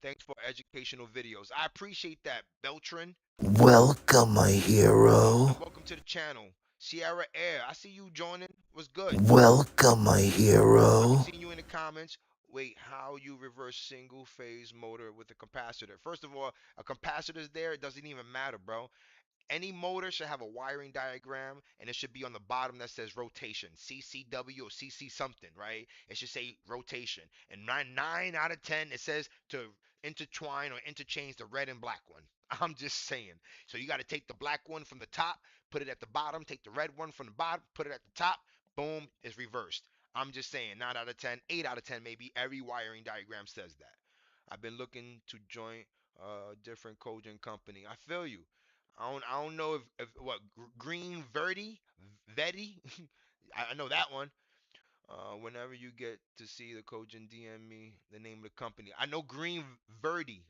Thanks for educational videos. I appreciate that, Beltran. Welcome, my hero. And welcome to the channel. Sierra Air, I see you joining. What's good? Welcome, my I be hero. seeing you in the comments. Wait, how you reverse single phase motor with a capacitor? First of all, a capacitor is there. It doesn't even matter, bro. Any motor should have a wiring diagram, and it should be on the bottom that says rotation, CCW or CC something, right? It should say rotation. And nine out of 10, it says to intertwine or interchange the red and black one. I'm just saying. So you got to take the black one from the top, put it at the bottom, take the red one from the bottom, put it at the top, boom, it's reversed. I'm just saying, 9 out of 10, 8 out of 10, maybe every wiring diagram says that. I've been looking to join a different coding company. I feel you. I don't know if what Green Verdi. I know that one. Whenever you get to see the coach and DM me the name of the company. I know Green Verdi.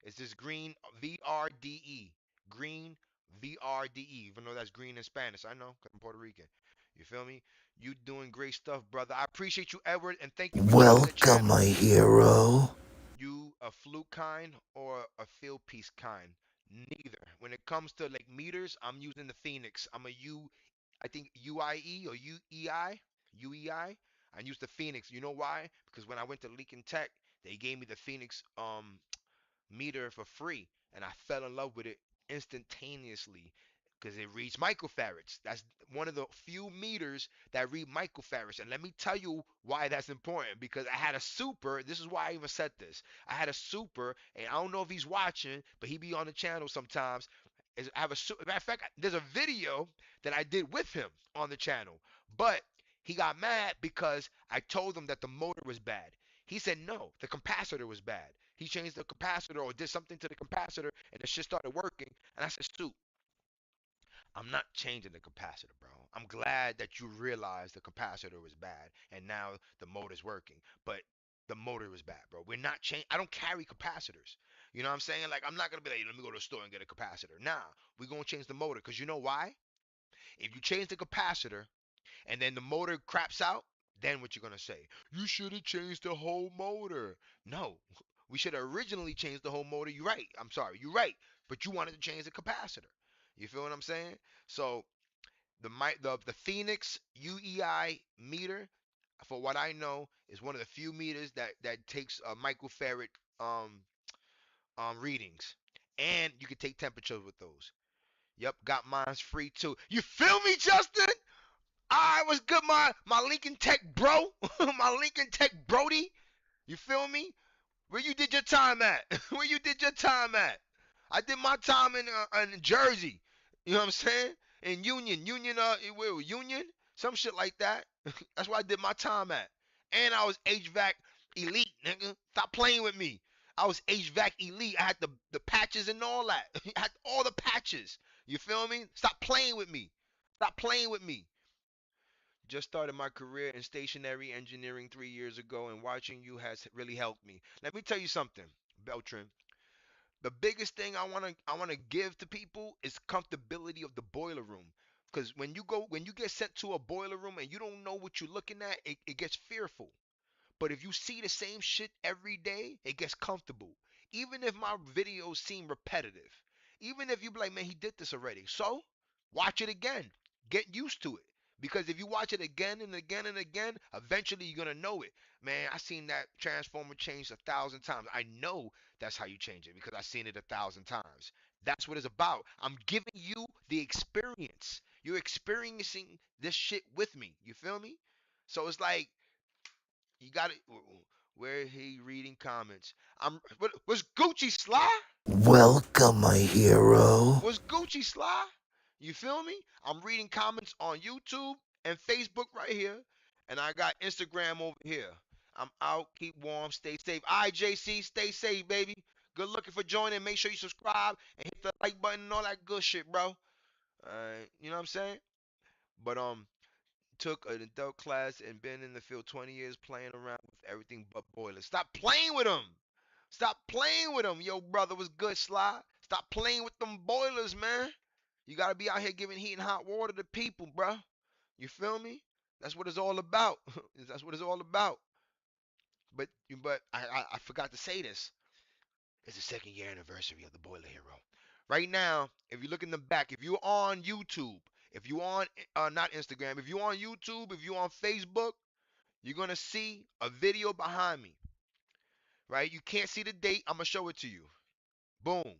It's this Green VRDE. Green VRDE. Even though that's green in Spanish. I know, 'cause I'm Puerto Rican. You feel me? You doing great stuff, brother. I appreciate you, Edward, and thank you for joining the Welcome, channel. my hero. You a fluke kind or a field piece kind? Neither. When it comes to like meters, I'm using the Phoenix. I'm a I think UIE or UEI, UEI. I use the Phoenix. You know why? Because when I went to Lincoln Tech, they gave me the Phoenix meter for free, and I fell in love with it instantaneously because it reads microfarads. That's one of the few meters that read microfarads. And let me tell you why that's important. Because I had a super. This is why I even said this. I had a super, and I don't know if he's watching, but he be on the channel sometimes. I have a super. Matter of fact, there's a video that I did with him on the channel, but he got mad because I told him that the motor was bad. He said no, the capacitor was bad. He changed the capacitor or did something to the capacitor, and the shit started working. And I said, Stu, I'm not changing the capacitor, bro. I'm glad that you realized the capacitor was bad and now the motor's working. But the motor was bad, bro. We're not changing. I don't carry capacitors. You know what I'm saying? Like, I'm not going to be like, let me go to the store and get a capacitor. Nah, we're going to change the motor. Because you know why? If you change the capacitor and then the motor craps out, then what you're going to say? You should have changed the whole motor. No, we should have originally changed the whole motor. You're right. I'm sorry. You're right. But you wanted to change the capacitor. You feel what I'm saying? So the Phoenix UEI meter, for what I know, is one of the few meters that takes microfarad um readings, and you can take temperatures with those. Yep, got mine's free too. You feel me, Justin? I was good, my Lincoln Tech bro, my Lincoln Tech Brody. You feel me? Where you did your time at? Where you did your time at? I did my time in Jersey. You know what I'm saying? In Union, where Union, some shit like that. That's where I did my time at. And I was HVAC elite, nigga. Stop playing with me. I was HVAC elite. I had the patches and all that. I had all the patches. You feel me? Stop playing with me. Stop playing with me. Just started my career in stationary engineering 3 years ago, and watching you has really helped me. Let me tell you something, Beltran. The biggest thing I wanna give to people is comfortability of the boiler room. Because when you get sent to a boiler room and you don't know what you're looking at, it gets fearful. But if you see the same shit every day, it gets comfortable. Even if my videos seem repetitive, even if you be like, man, he did this already. So watch it again. Get used to it. Because if you watch it again and again and again, eventually you're gonna know it. Man, I seen that transformer changed 1,000 times. I know that's how you change it because I seen it 1,000 times. That's what it's about. I'm giving you the experience. You're experiencing this shit with me. You feel me? So it's like you got it. Where he reading comments? Was Gucci Sly? Welcome, my hero. Was Gucci Sly? You feel me? I'm reading comments on YouTube and Facebook right here, and I got Instagram over here. I'm out. Keep warm. Stay safe. IJC, stay safe, baby. Good looking for joining. Make sure you subscribe and hit the like button and all that good shit, bro. You know what I'm saying? But took an adult class and been in the field 20 years playing around with everything but boilers. Stop playing with them. Stop playing with them. Yo, brother was good, Sly. Stop playing with them boilers, man. You got to be out here giving heat and hot water to people, bro. You feel me? That's what it's all about. That's what it's all about. But I forgot to say this. It's the second year anniversary of the Boiler Hero. Right now, if you look in the back, if you're on YouTube, if you on not Instagram, if you on YouTube, if you on Facebook, you're gonna see a video behind me. Right? You can't see the date. I'm gonna show it to you. Boom.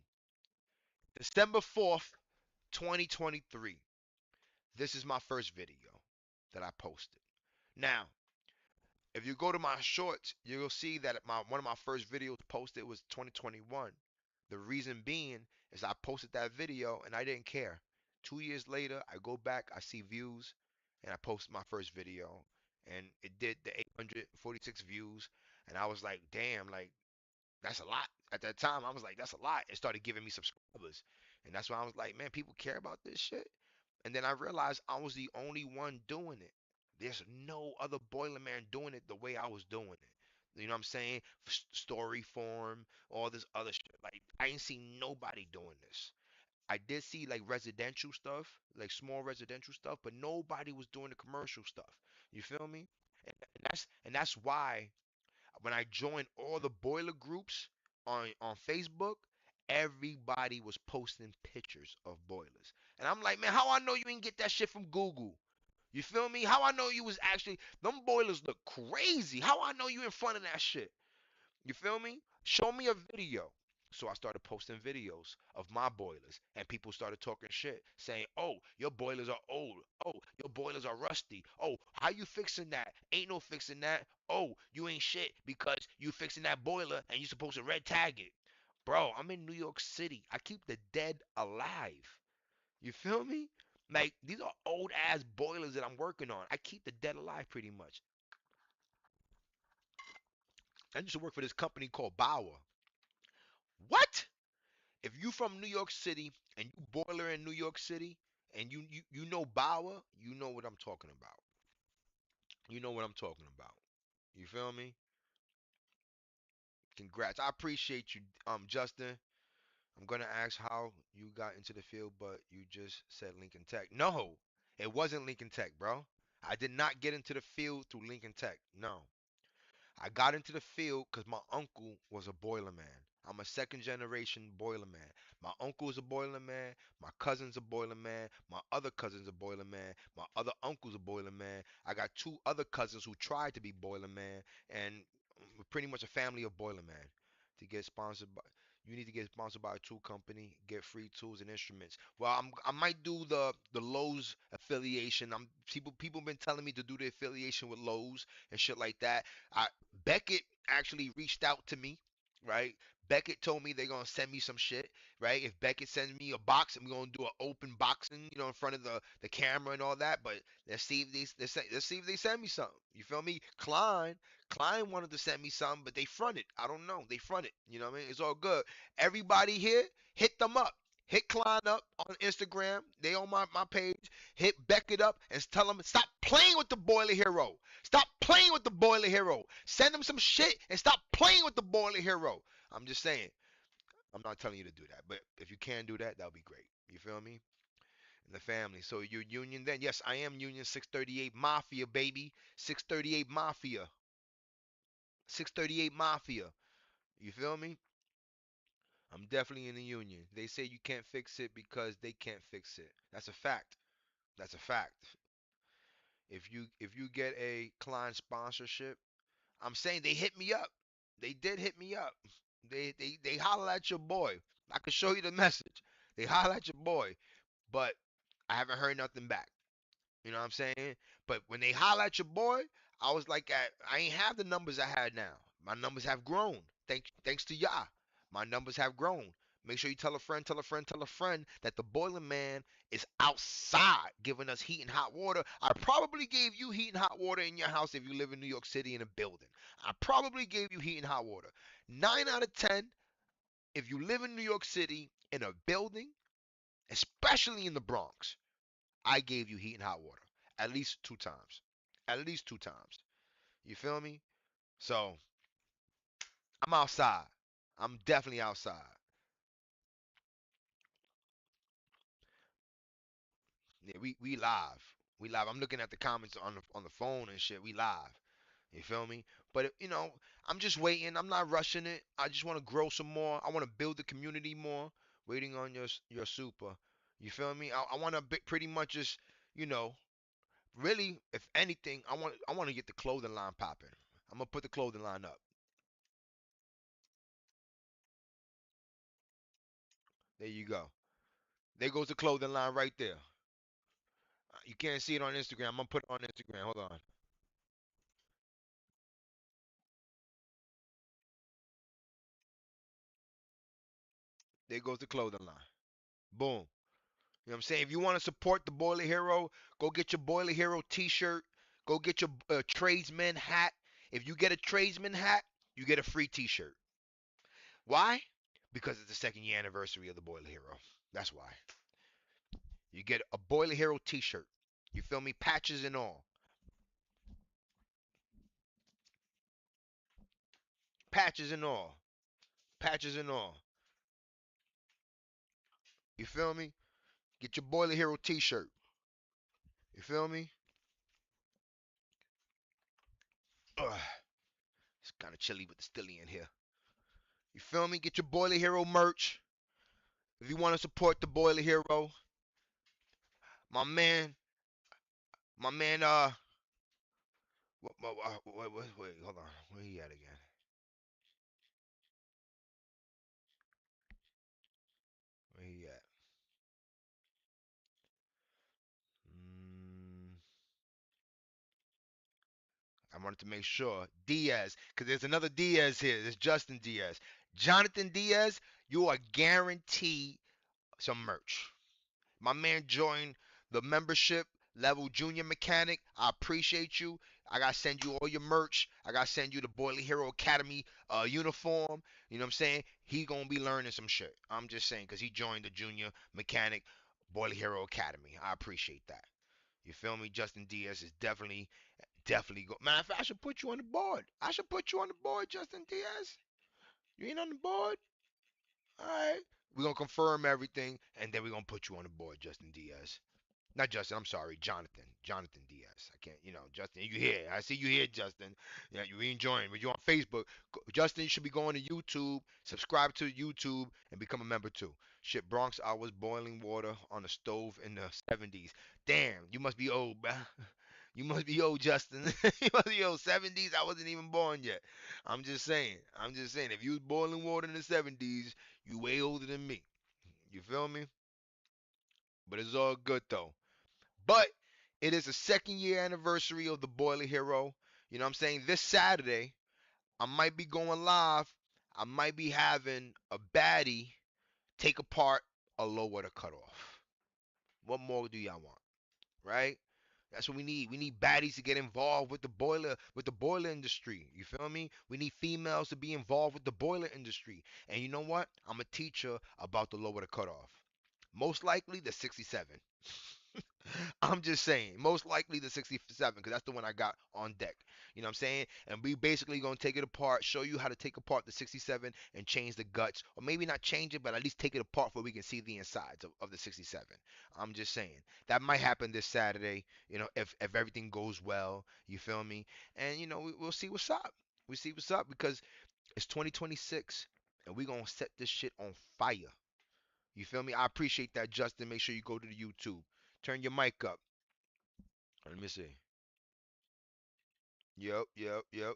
December 4th, 2023. This is my first video that I posted. Now, if you go to my shorts, you'll see that one of my first videos posted was 2021. The reason being is I posted that video and I didn't care. 2 years later, I go back, I see views, and I post my first video, and it did the 846 views, and I was like, damn, like that's a lot. At that time, I was like, that's a lot. It started giving me subscribers, and that's why I was like, man, people care about this shit. And then I realized I was the only one doing it. There's no other boiler man doing it the way I was doing it. You know what I'm saying? Story form, all this other shit. Like I ain't seen nobody doing this. I did see like residential stuff, like small residential stuff, but nobody was doing the commercial stuff. You feel me? And that's why when I joined all the boiler groups on Facebook, everybody was posting pictures of boilers. And I'm like, man, how I know you didn't get that shit from Google? You feel me? How I know you was actually them boilers look crazy. How I know you in front of that shit? You feel me? Show me a video. So I started posting videos of my boilers, and people started talking shit, saying, "Oh, your boilers are old. Oh, your boilers are rusty. Oh, how you fixing that? Ain't no fixing that. Oh, you ain't shit because you fixing that boiler and you supposed to red tag it." Bro, I'm in New York City. I keep the dead alive. You feel me? Like these are old ass boilers that I'm working on. I keep the dead alive pretty much. I used to work for this company called Bauer. What? If you from New York City and you boiler in New York City and you know Bauer, you know what I'm talking about. You know what I'm talking about. You feel me? Congrats. I appreciate you, Justin. I'm gonna ask how you got into the field, but you just said Lincoln Tech. No, it wasn't Lincoln Tech, bro. I did not get into the field through Lincoln Tech. No. I got into the field because my uncle was a boiler man. I'm a second generation boiler man. My uncle is a boiler man. My cousin's a boiler man. My other cousin's a boiler man. My other uncle's a boiler man. I got two other cousins who tried to be boiler man, and we're pretty much a family of boiler man. To get sponsored by, you need to get sponsored by a tool company, get free tools and instruments. Well, I might do the Lowe's affiliation. People been telling me to do the affiliation with Lowe's and shit like that. I Beckett actually reached out to me, right? Beckett told me they're gonna send me some shit, right? If Beckett sends me a box, I'm gonna do an open boxing, in front of the camera and all that. But let's see if they send me something. You feel me? Klein wanted to send me something, but they fronted. I don't know. They fronted. You know what I mean? It's all good. Everybody here, hit them up. Hit Klein up on Instagram. They on my page. Hit Beckett up and tell them stop playing with the Boiler Hero. Stop playing with the Boiler Hero. Send them some shit and stop playing with the Boiler Hero. I'm just saying. I'm not telling you to do that, but if you can do that, that'll be great. You feel me? And the family. So you're Union then? Yes, I am Union 638 Mafia, baby. 638 Mafia. 638 Mafia. You feel me? I'm definitely in the Union. They say you can't fix it because they can't fix it. That's a fact. That's a fact. If you get a Klein sponsorship, I'm saying they hit me up. They did hit me up. They holler at your boy. I can show you the message. They holler at your boy, but I haven't heard nothing back. You know what I'm saying? But when they holler at your boy, I was like, I ain't have the numbers I had now. My numbers have grown. Thanks to y'all. My numbers have grown. Make sure you tell a friend, tell a friend, tell a friend that the Boiler Man is outside giving us heat and hot water. I probably gave you heat and hot water in your house if you live in New York City in a building. I probably gave you heat and hot water. 9 out of 10, if you live in New York City in a building, especially in the Bronx, I gave you heat and hot water at least 2 times. At least 2 times. You feel me? So I'm outside. I'm definitely outside. Yeah, we live. We live. I'm looking at the comments on the phone and shit. We live. You feel me? But I'm just waiting. I'm not rushing it. I just want to grow some more. I want to build the community more. Waiting on your super. You feel me? I want to pretty much just you know really, if anything, I want to get the clothing line popping. I'm gonna put the clothing line up. There you go. There goes the clothing line right there. You can't see it on Instagram. I'm gonna put it on Instagram. Hold on. There goes the clothing line. Boom. You know what I'm saying? If you want to support the Boiler Hero, go get your Boiler Hero T-shirt. Go get your tradesman hat. If you get a tradesman hat, you get a free T-shirt. Why? Because it's the second year anniversary of the Boiler Hero. That's why. You get a Boiler Hero T-shirt. You feel me? Patches and all. Patches and all. Patches and all. You feel me? Get your Boiler Hero T-shirt. You feel me? Ugh, it's kind of chilly with the stilly in here. You feel me? Get your Boiler Hero merch. If you want to support the Boiler Hero, my man, my man, wait, hold on. Where he at again? Where he at? Mm, I wanted to make sure. Diaz, because there's another Diaz here. There's Justin Diaz. Jonathan Diaz, you are guaranteed some merch. My man joined the membership level junior mechanic. I appreciate you. I gotta send you all your merch. I gotta send you the Boiler Hero Academy uniform. You know what I'm saying? He gonna be learning some shit. I'm just saying because he joined the junior mechanic Boiler Hero Academy. I appreciate that. You feel me? Justin Diaz is definitely go. Man, I should put you on the board. I should put you on the board, Justin Diaz. You ain't on the board? All right. We're gonna confirm everything, and then we're gonna put you on the board, Justin Diaz. Not Justin, I'm sorry, Jonathan. Jonathan Diaz. I can't, Justin, you here. I see you here, Justin. Yeah, you enjoying. But you on Facebook. Justin, you should be going to YouTube, subscribe to YouTube, and become a member too. Shit, Bronx, I was boiling water on the stove in the 70s. Damn, you must be old, bruh. You must be old, Justin. You must be old. 70s, I wasn't even born yet. I'm just saying. I'm just saying. If you was boiling water in the 70s, you way older than me. You feel me? But it's all good though. But it is the second year anniversary of the Boiler Hero. You know what I'm saying? This Saturday, I might be going live. I might be having a baddie take apart a low water cutoff. What more do y'all want? Right? That's what we need. We need baddies to get involved with the boiler industry. You feel me? We need females to be involved with the boiler industry. And you know what? I'm a teacher about the lower the cutoff. Most likely the 67. I'm just saying, most likely the 67, because that's the one I got on deck. You know what I'm saying? And we basically gonna take it apart, show you how to take apart the 67 and change the guts, or maybe not change it, but at least take it apart so we can see the insides of the 67. I'm just saying that might happen this Saturday. You know, if everything goes well, you feel me? And you know, we'll see what's up. We see what's up because it's 2026, and we gonna set this shit on fire. You feel me? I appreciate that, Justin. Make sure you go to the YouTube. Turn your mic up. Let me see. Yep, yep, yep.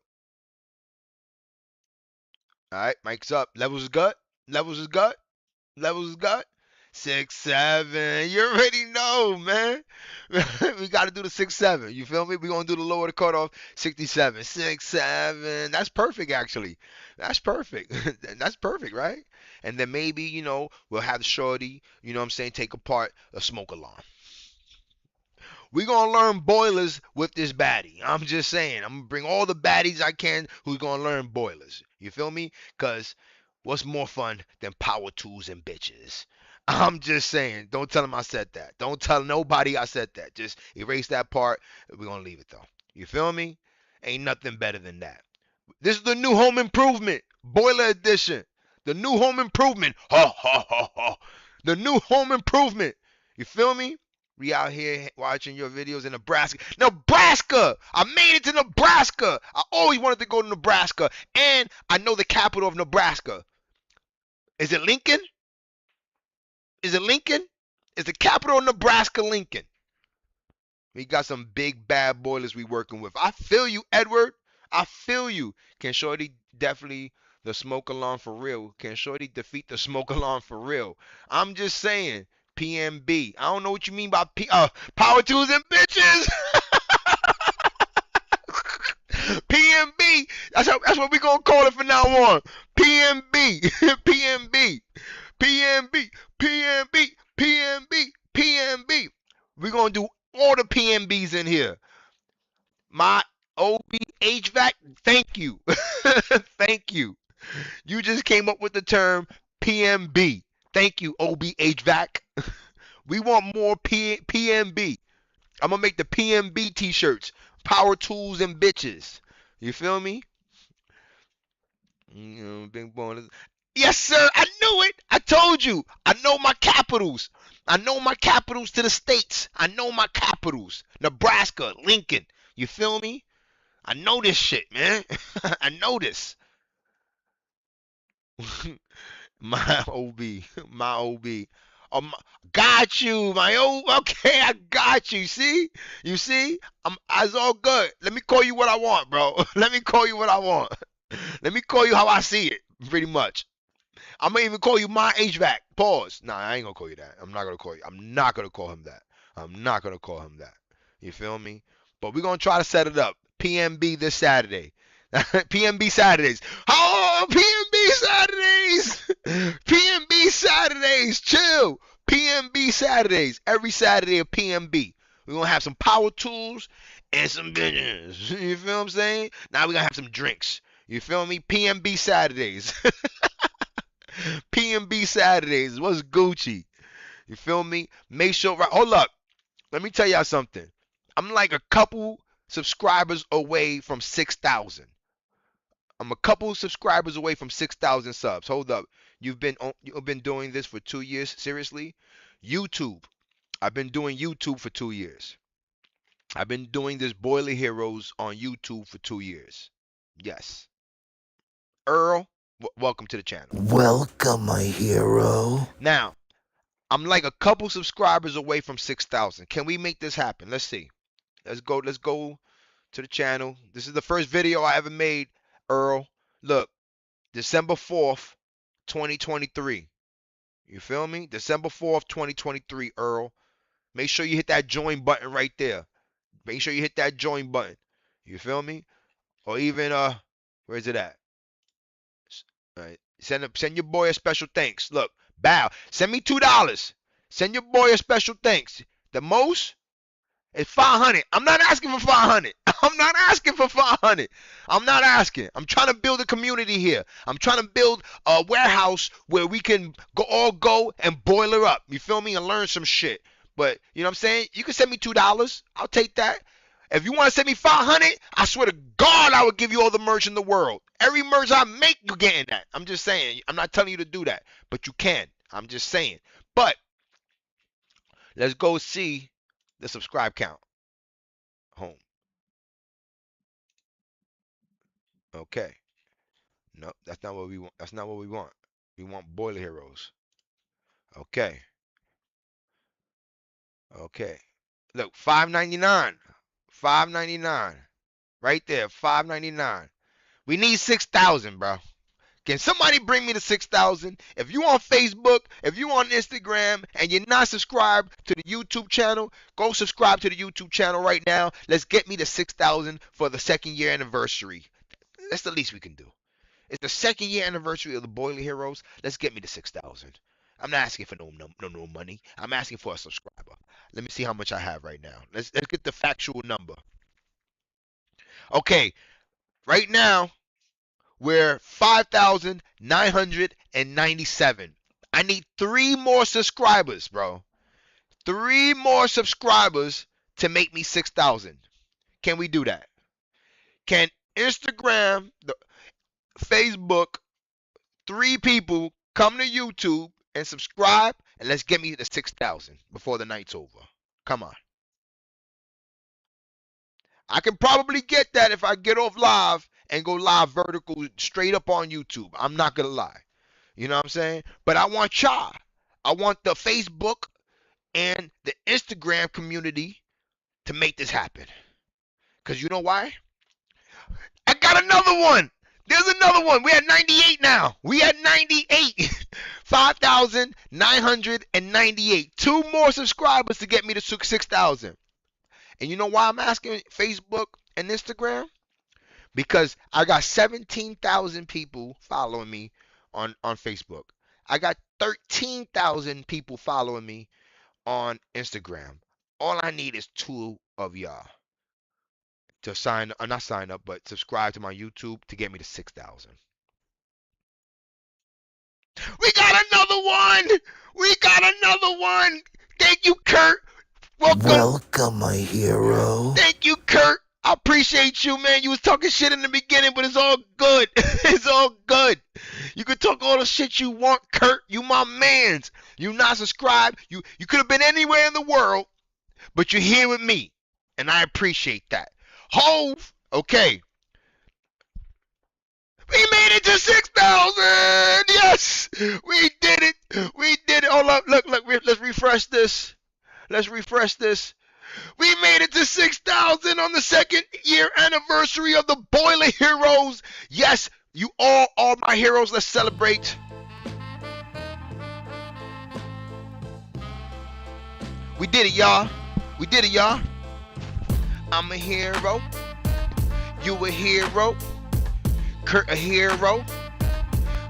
All right, mic's up. Levels is good. Levels is good. Levels is good. 6-7. You already know, man. We got to do the 6-7. You feel me? We gonna do the lower the cutoff 67. 6-7. That's perfect, actually. That's perfect. That's perfect, right? And then maybe we'll have the shorty. You know what I'm saying? Take apart a smoke alarm. We gonna learn boilers with this baddie. I'm just saying. I'm gonna bring all the baddies I can who's gonna learn boilers. You feel me? Cause what's more fun than power tools and bitches? I'm just saying. Don't tell them I said that. Don't tell nobody I said that. Just erase that part. We're gonna leave it though. You feel me? Ain't nothing better than that. This is the new home improvement. Boiler edition. The new home improvement. Ha ha ha ha. The new home improvement. You feel me? We out here watching your videos in Nebraska. Nebraska! I made it to Nebraska. I always wanted to go to Nebraska. And I know the capital of Nebraska. Is it Lincoln? Is it Lincoln? Is the capital of Nebraska Lincoln? We got some big bad boilers we working with. I feel you, Edward. I feel you. Can Shorty definitely the smoke alarm for real? Can Shorty defeat the smoke alarm for real? I'm just saying. PMB. I don't know what you mean by power tools and bitches. PMB. That's what we gonna call it from now on. PMB. PMB. PMB. PMB. PMB. PMB. We're gonna do all the PMBs in here. My OB HVAC. Thank you. Thank you. You just came up with the term PMB. Thank you, OB HVAC. We want more PMB. I'm going to make the PMB t-shirts. Power tools and bitches. You feel me? Big bonus. Yes, sir. I knew it. I told you. I know my capitals. I know my capitals to the states. I know my capitals. Nebraska, Lincoln. You feel me? I know this shit, man. I know this. My OB, my OB. Got you, my old. Okay, I got you. See, you see, it's all good. Let me call you what I want, bro. Let me call you what I want. Let me call you how I see it, pretty much. I'm gonna even call you my HVAC. Pause. Nah, I ain't gonna call you that. I'm not gonna call you. I'm not gonna call him that. I'm not gonna call him that. You feel me? But we're gonna try to set it up. PMB this Saturday. PMB Saturdays. Oh, PMB Saturdays. PMB Saturdays. Chill. PMB Saturdays. Every Saturday of PMB. We're going to have some power tools and some bitches. You feel what I'm saying? Now we're going to have some drinks. You feel me? PMB Saturdays. PMB Saturdays. What's Gucci? You feel me? Make sure. Hold up. Let me tell y'all something. I'm like a couple subscribers away from 6,000. I'm a couple subscribers away from 6,000 subs. Hold up. You've been doing this for 2 years? Seriously? YouTube. I've been doing YouTube for 2 years. I've been doing this Boiler Heroes on YouTube for 2 years. Yes. Earl, welcome to the channel. Welcome, my hero. Now, I'm like a couple subscribers away from 6,000. Can we make this happen? Let's see. Let's go to the channel. This is the first video I ever made. Earl, look, December 4th, 2023. You feel me? December 4th, 2023, Earl. Make sure you hit that join button right there. Make sure you hit that join button. You feel me? Or even, where is it at? All right. Send your boy a special thanks. Look, bow. Send me $2. Send your boy a special thanks. The most is 500. I'm not asking for 500. I'm not asking for 500. I'm not asking. I'm trying to build a community here. I'm trying to build a warehouse where we can all go and boiler up. You feel me? And learn some shit. But you know what I'm saying? You can send me $2. I'll take that. If you want to send me 500, I swear to God, I would give you all the merch in the world. Every merch I make, you're getting that. I'm just saying. I'm not telling you to do that, but you can. I'm just saying. But let's go see the subscribe count. Home. Okay. No, that's not what we want. That's not what we want. We want Boiler Heroes. Okay. Okay. Look, $5.99. $5.99. Right there, $5.99. We need 6,000, bro. Can somebody bring me the 6,000? If you on Facebook, if you on Instagram, and you're not subscribed to the YouTube channel, go subscribe to the YouTube channel right now. Let's get me the 6,000 for the 2nd year anniversary. That's the least we can do. It's the 2nd year anniversary of the Boiler Heroes. Let's get me the 6,000. I'm not asking for no money. I'm asking for a subscriber. Let me see how much I have right now. Let's get the factual number. Okay, right now we're 5,997. I need 3 more subscribers, bro. 3 more subscribers to make me 6,000. Can we do that? Can Instagram, Facebook, 3 people come to YouTube and subscribe, and let's get me the 6,000 before the night's over. Come on. I can probably get that if I get off live and go live vertical straight up on YouTube. I'm not going to lie. You know what I'm saying? But I want y'all. I want the Facebook and the Instagram community to make this happen. Because you know why? I got another one. There's another one. We're at 98 now. We at 98. 5,998. 2 more subscribers to get me to 6,000. And you know why I'm asking Facebook and Instagram? Because I got 17,000 people following me on Facebook. I got 13,000 people following me on Instagram. All I need is 2 of y'all to not sign up, but subscribe to my YouTube to get me to 6,000. We got another one. We got another one. Thank you, Kurt. Welcome, my hero. Thank you, Kurt. I appreciate you, man. You was talking shit in the beginning, but it's all good. It's all good. You can talk all the shit you want, Kurt. You my mans. You not subscribed. You could have been anywhere in the world, but you're here with me, and I appreciate that. Hove, okay. We made it to 6,000. Yes, we did it. We did it. Hold up, look. Let's refresh this. Let's refresh this. We made it to 6,000 on the 2nd year anniversary of the Boiler Heroes. Yes, you all are my heroes. Let's celebrate. We did it, y'all. We did it, y'all. I'm a hero. You a hero. Kurt a hero.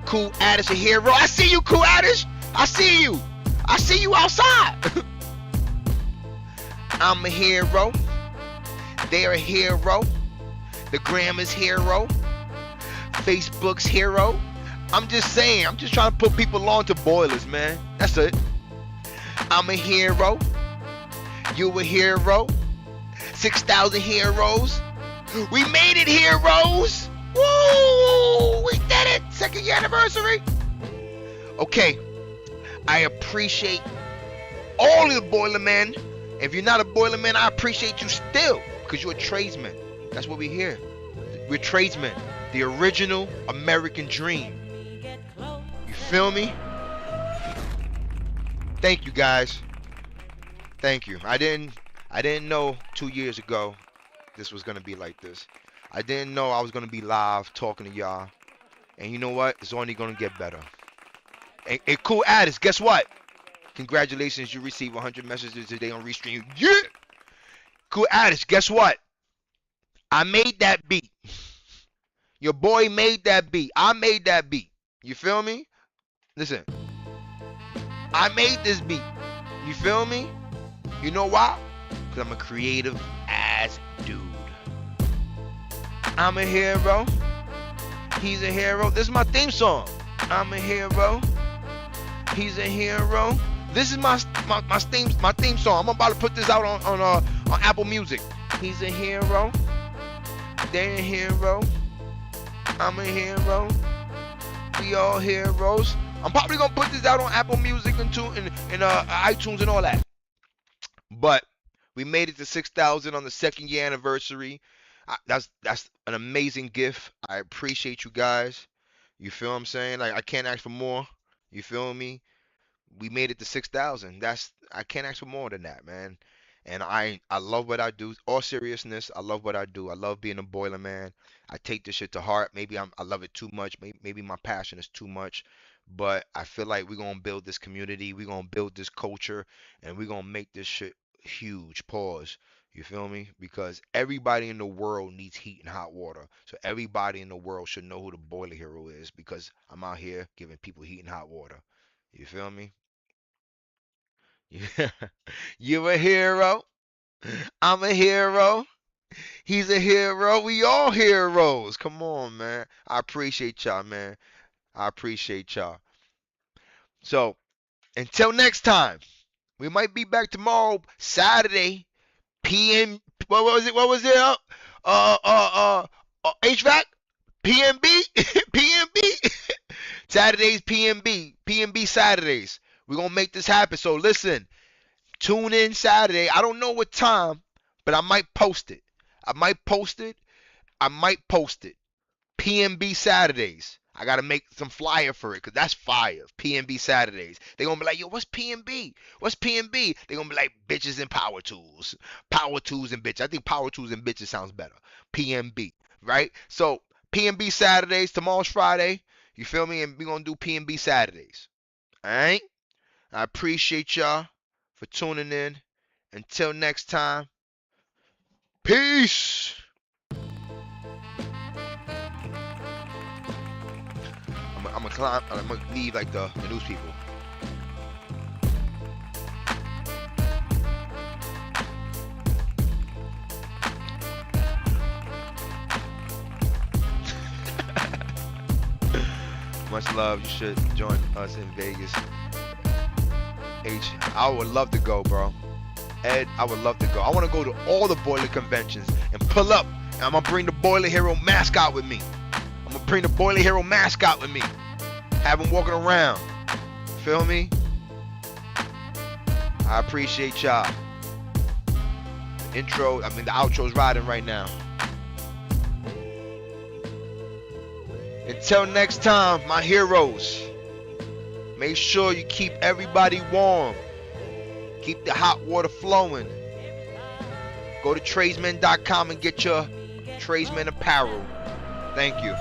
Cool Addish a hero. I see you, Cool Addish. I see you. I see you outside. I'm a hero. They're a hero. The gram is hero. Facebook's hero. I'm just saying. I'm just trying to put people on to boilers, man. That's it. I'm a hero. You a hero. 6,000 heroes. We made it, heroes. Woo! We did it. 2nd year anniversary. Okay. I appreciate all of the Boilermen. If you're not a Boilerman, I appreciate you still, because you're a tradesman. That's what we hear. We're tradesmen. The original American dream. You feel me? Thank you, guys. Thank you. I didn't know 2 years ago this was gonna be like this. I didn't know I was gonna be live talking to y'all. And you know what? It's only gonna get better. Hey, Cool Addis, guess what? Congratulations, you received 100 messages today on Restream. Yeah! Cool Addis, guess what? I made that beat. Your boy made that beat. I made that beat. You feel me? Listen. I made this beat. You feel me? You know why? Because I'm a creative ass dude. I'm a hero. He's a hero. This is my theme song. I'm a hero. He's a hero. This is my theme song. I'm about to put this out on Apple Music. He's a hero. They a hero. I'm a hero. We all heroes. I'm probably gonna put this out on Apple Music and iTunes and all that. But we made it to 6,000 on the 2nd year anniversary. That's an amazing gift. I appreciate you guys. You feel what I'm saying? Like, I can't ask for more. You feel me? We made it to 6,000. I can't ask for more than that, man. And I love what I do. All seriousness, I love what I do. I love being a boiler man. I take this shit to heart. Maybe I love it too much. Maybe my passion is too much. But I feel like we're gonna build this community. We're gonna build this culture, and we're gonna make this shit huge. Pause. You feel me? Because everybody in the world needs heat and hot water. So everybody in the world should know who the boiler hero is, because I'm out here giving people heat and hot water. You feel me? Yeah. You're a hero. I'm a hero. He's a hero. We all heroes. Come on, man. I appreciate y'all, man. I appreciate y'all. So, until next time, we might be back tomorrow, Saturday, PM. What was it? HVAC? PMB? PMB? Saturdays, PMB Saturdays. We're going to make this happen. So listen, tune in Saturday. I don't know what time, but I might post it. PMB Saturdays. I got to make some flyer for it, because that's fire. PMB Saturdays. They're going to be like, yo, what's PMB? What's PMB? They're going to be like, bitches and power tools. Power tools and bitches. I think power tools and bitches sounds better. PMB, right? So PMB Saturdays. Tomorrow's Friday. You feel me? And we're going to do PMB Saturdays. All right? I appreciate y'all for tuning in. Until next time, peace. I'm gonna leave like the news people. Much love. You should join us in Vegas. I would love to go, bro. Ed, I would love to go. I want to go to all the boiler conventions and pull up. And I'm going to bring the Boiler Hero mascot with me. Have him walking around. Feel me? I appreciate y'all. The outro's riding right now. Until next time, my heroes. Make sure you keep everybody warm. Keep the hot water flowing. Go to tradesman.com and get your tradesman apparel. Thank you.